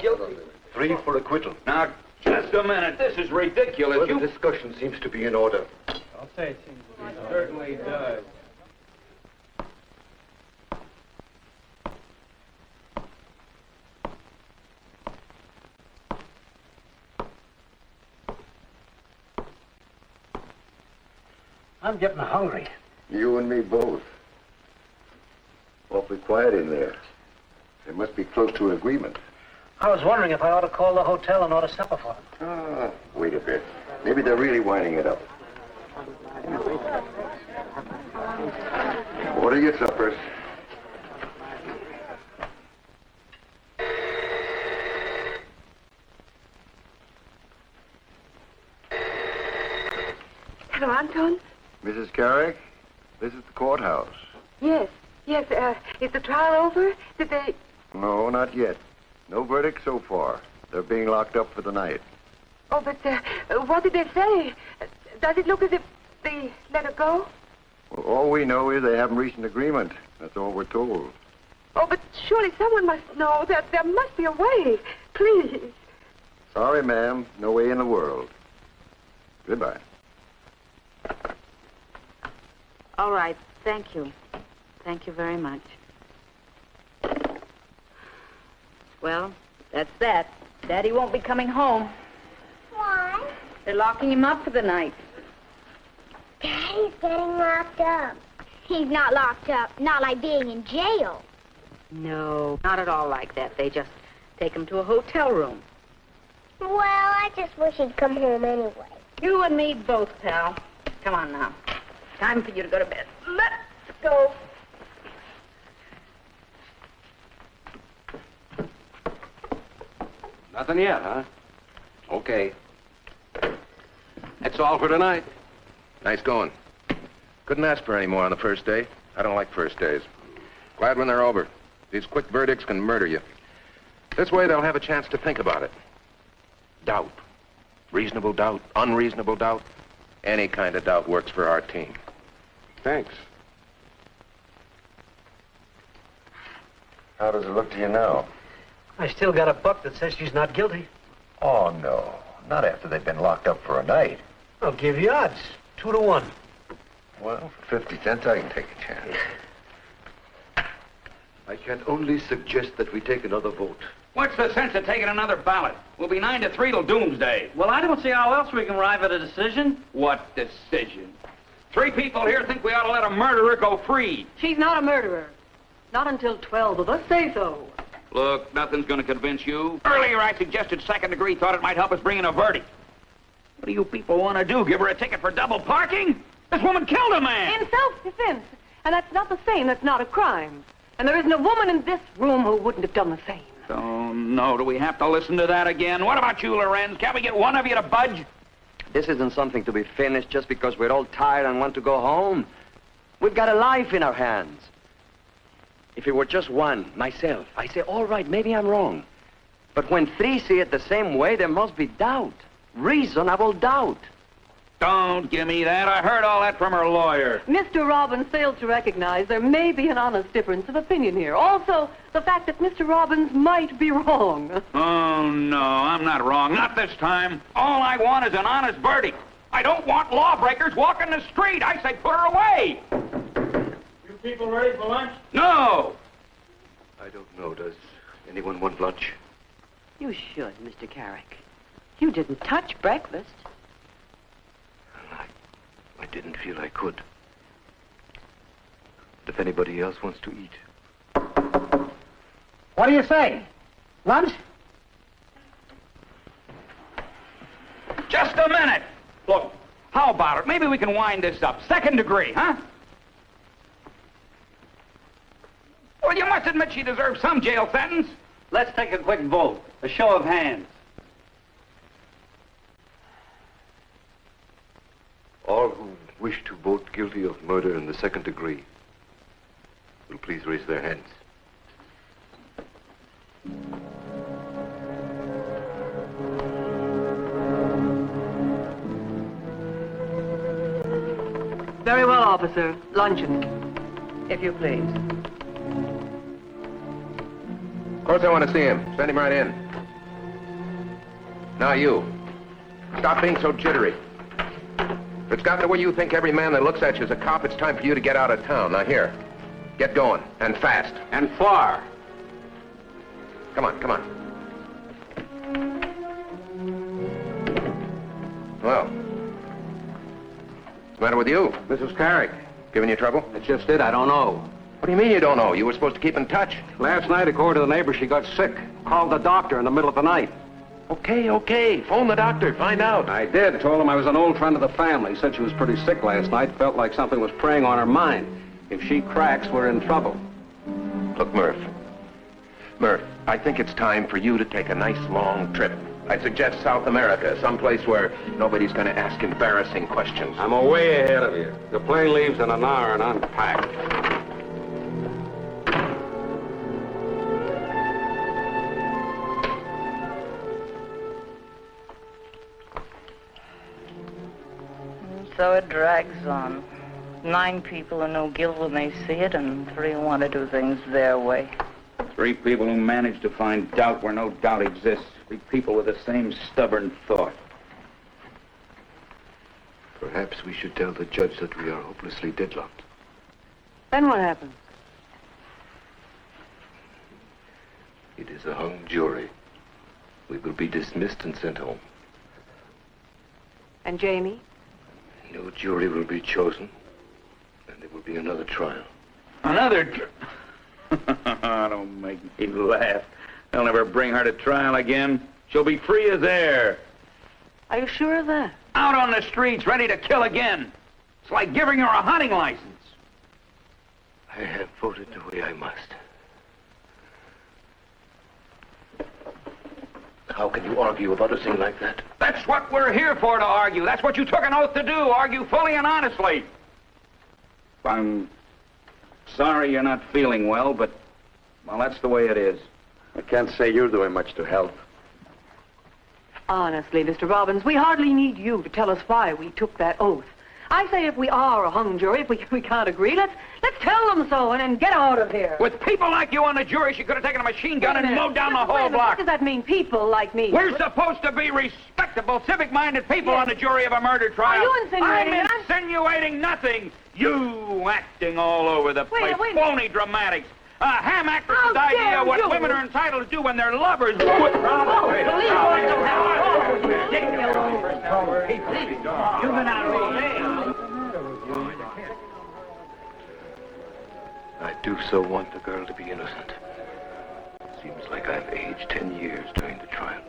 guilty, 3 for acquittal. Now, just a minute. This is ridiculous. Well, the discussion seems to be in order. I'll say it seems to be. It certainly does. I'm getting hungry. You and me both. Awfully quiet in there. They must be close to an agreement. I was wondering if I ought to call the hotel and order supper for them. Wait a bit. Maybe they're really winding it up. Order your suppers. Hello, Anton? Mrs. Karek, this is the courthouse. Yes. Is the trial over? Did they... No, not yet. No verdict so far. They're being locked up for the night. Oh, but what did they say? Does it look as if they let her go? Well, all we know is they haven't reached an agreement. That's all we're told. Oh, but surely someone must know. There must be a way. Please. Sorry, ma'am. No way in the world. Goodbye. All right. Thank you. Thank you very much. Well, that's that. Daddy won't be coming home. Why? They're locking him up for the night. Daddy's getting locked up. He's not locked up. Not like being in jail. No, not at all like that. They just take him to a hotel room. Well, I just wish he'd come home anyway. You and me both, pal. Come on now. Time for you to go to bed. Let's go. Nothing yet, huh? Okay. That's all for tonight. Nice going. Couldn't ask for any more on the first day. I don't like first days. Glad when they're over. These quick verdicts can murder you. This way they'll have a chance to think about it. Doubt. Reasonable doubt. Unreasonable doubt. Any kind of doubt works for our team. Thanks. How does it look to you now? I still got a buck that says she's not guilty. Oh, no. Not after they've been locked up for a night. I'll give you odds. 2 to 1. Well, for 50 cents, I can take a chance. I can only suggest that we take another vote. What's the sense of taking another ballot? We'll be 9 to 3 till doomsday. Well, I don't see how else we can arrive at a decision. What decision? 3 people here think we ought to let a murderer go free. She's not a murderer. Not until 12 of us say so. Look, nothing's going to convince you. Earlier I suggested second degree, thought it might help us bring in a verdict. What do you people want to do? Give her a ticket for double parking? This woman killed a man. In self-defense. And that's not the same. That's not a crime. And there isn't a woman in this room who wouldn't have done the same. Oh, no. Do we have to listen to that again? What about you, Lorenz? Can't we get one of you to budge? This isn't something to be finished just because we're all tired and want to go home. We've got a life in our hands. If it were just one, myself, I say, all right, maybe I'm wrong. But when 3 see it the same way, there must be doubt. Reasonable doubt. Don't give me that. I heard all that from her lawyer. Mr. Robbins failed to recognize there may be an honest difference of opinion here. Also, the fact that Mr. Robbins might be wrong. Oh, no, I'm not wrong. Not this time. All I want is an honest verdict. I don't want lawbreakers walking the street. I say put her away. You people ready for lunch? No. I don't know. Does anyone want lunch? You should, Mr. Karek. You didn't touch breakfast. I didn't feel I could. But if anybody else wants to eat. What do you say? Lunch? Just a minute. Look, how about it? Maybe we can wind this up. Second degree, huh? Well, you must admit she deserves some jail sentence. Let's take a quick vote. A show of hands. All who wish to vote guilty of murder in the second degree will please raise their hands. Very well, officer. Luncheon, if you please. Of course I want to see him. Send him right in. Now you. Stop being so jittery. If it's gotten the way you think every man that looks at you is a cop, it's time for you to get out of town. Now here. Get going. And fast. And far. Come on, come on. Well. What's the matter with you? Mrs. Karek. Giving you trouble? That's just it. I don't know. What do you mean you don't know? You were supposed to keep in touch. Last night, according to the neighbor, she got sick. Called the doctor in the middle of the night. Okay. Phone the doctor. Find out. I did. Told him I was an old friend of the family. Said she was pretty sick last night. Felt like something was preying on her mind. If she cracks, we're in trouble. Look, Murph, I think it's time for you to take a nice long trip. I'd suggest South America, someplace where nobody's going to ask embarrassing questions. I'm way ahead of you. The plane leaves in an hour and I'm packed. So it drags on. 9 people who know guilt when they see it, and 3 who want to do things their way. 3 people who manage to find doubt where no doubt exists. 3 people with the same stubborn thought. Perhaps we should tell the judge that we are hopelessly deadlocked. Then what happens? It is a hung jury. We will be dismissed and sent home. And Jamie? No jury will be chosen, and there will be another trial. Don't make me laugh. They'll never bring her to trial again. She'll be free as air. Are you sure of that? Out on the streets, ready to kill again. It's like giving her a hunting license. I have voted the way I must. How can you argue about a thing like that? That's what we're here for, to argue. That's what you took an oath to do, argue fully and honestly. I'm sorry you're not feeling well, but, well, that's the way it is. I can't say you're doing much to help. Honestly, Mr. Robbins, we hardly need you to tell us why we took that oath. I say if we are a hung jury, if we can't agree, let's tell them so and then get out of here. With people like you on the jury, she could have taken a machine gun and mowed down the whole block. What does that mean, people like me? We're supposed to be respectable, civic-minded people on the jury of a murder trial. Are you insinuating? I'm insinuating nothing. You acting all over the place. Phony dramatics. A ham actress's idea of what women are entitled to do when their lovers... I do so want the girl to be innocent. Seems like I've aged 10 years during the trial.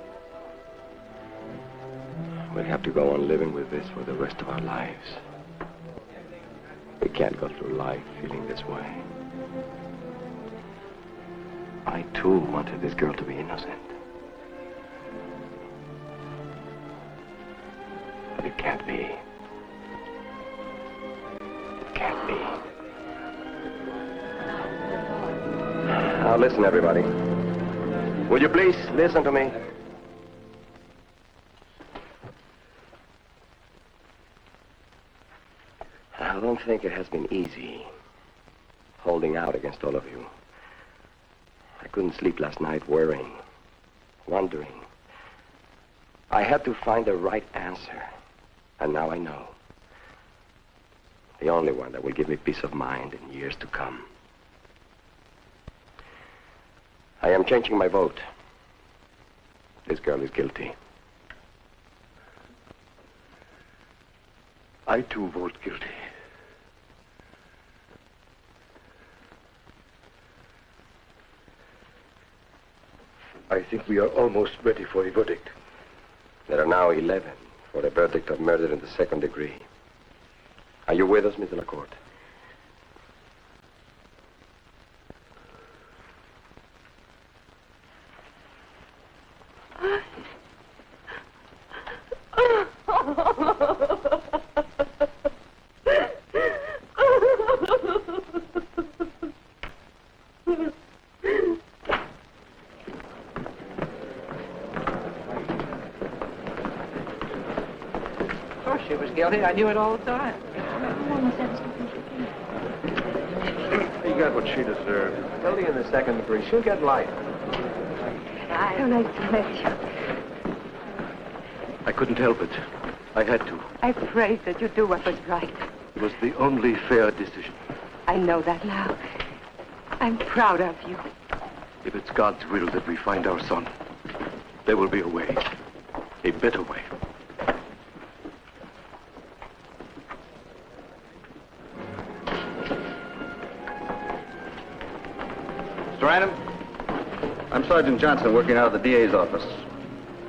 We'll have to go on living with this for the rest of our lives. We can't go through life feeling this way. I, too, wanted this girl to be innocent. But it can't be. It can't be. Now, listen, everybody. Will you please listen to me? I don't think it has been easy holding out against all of you. I couldn't sleep last night worrying, wondering. I had to find the right answer, and now I know. The only one that will give me peace of mind in years to come. I am changing my vote. This girl is guilty. I, too, vote guilty. I think we are almost ready for a verdict. There are now 11 for a verdict of murder in the 2nd degree. Are you with us, Miss Delacourt? She was guilty. I knew it all the time. He got what she deserved. Guilty in the 2nd degree. She'll get life. So nice to meet you. I couldn't help it. I had to. I prayed that you'd do what was right. It was the only fair decision. I know that now. I'm proud of you. If it's God's will that we find our son, there will be a way. A better way. Mr. Random? I'm Sergeant Johnson, working out of the DA's office.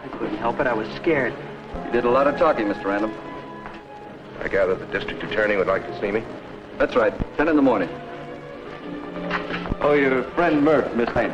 I couldn't help it. I was scared. You did a lot of talking, Mr. Random. I gather the district attorney would like to see me? That's right. 10 in the morning. Oh, your friend Murph, Miss Lane.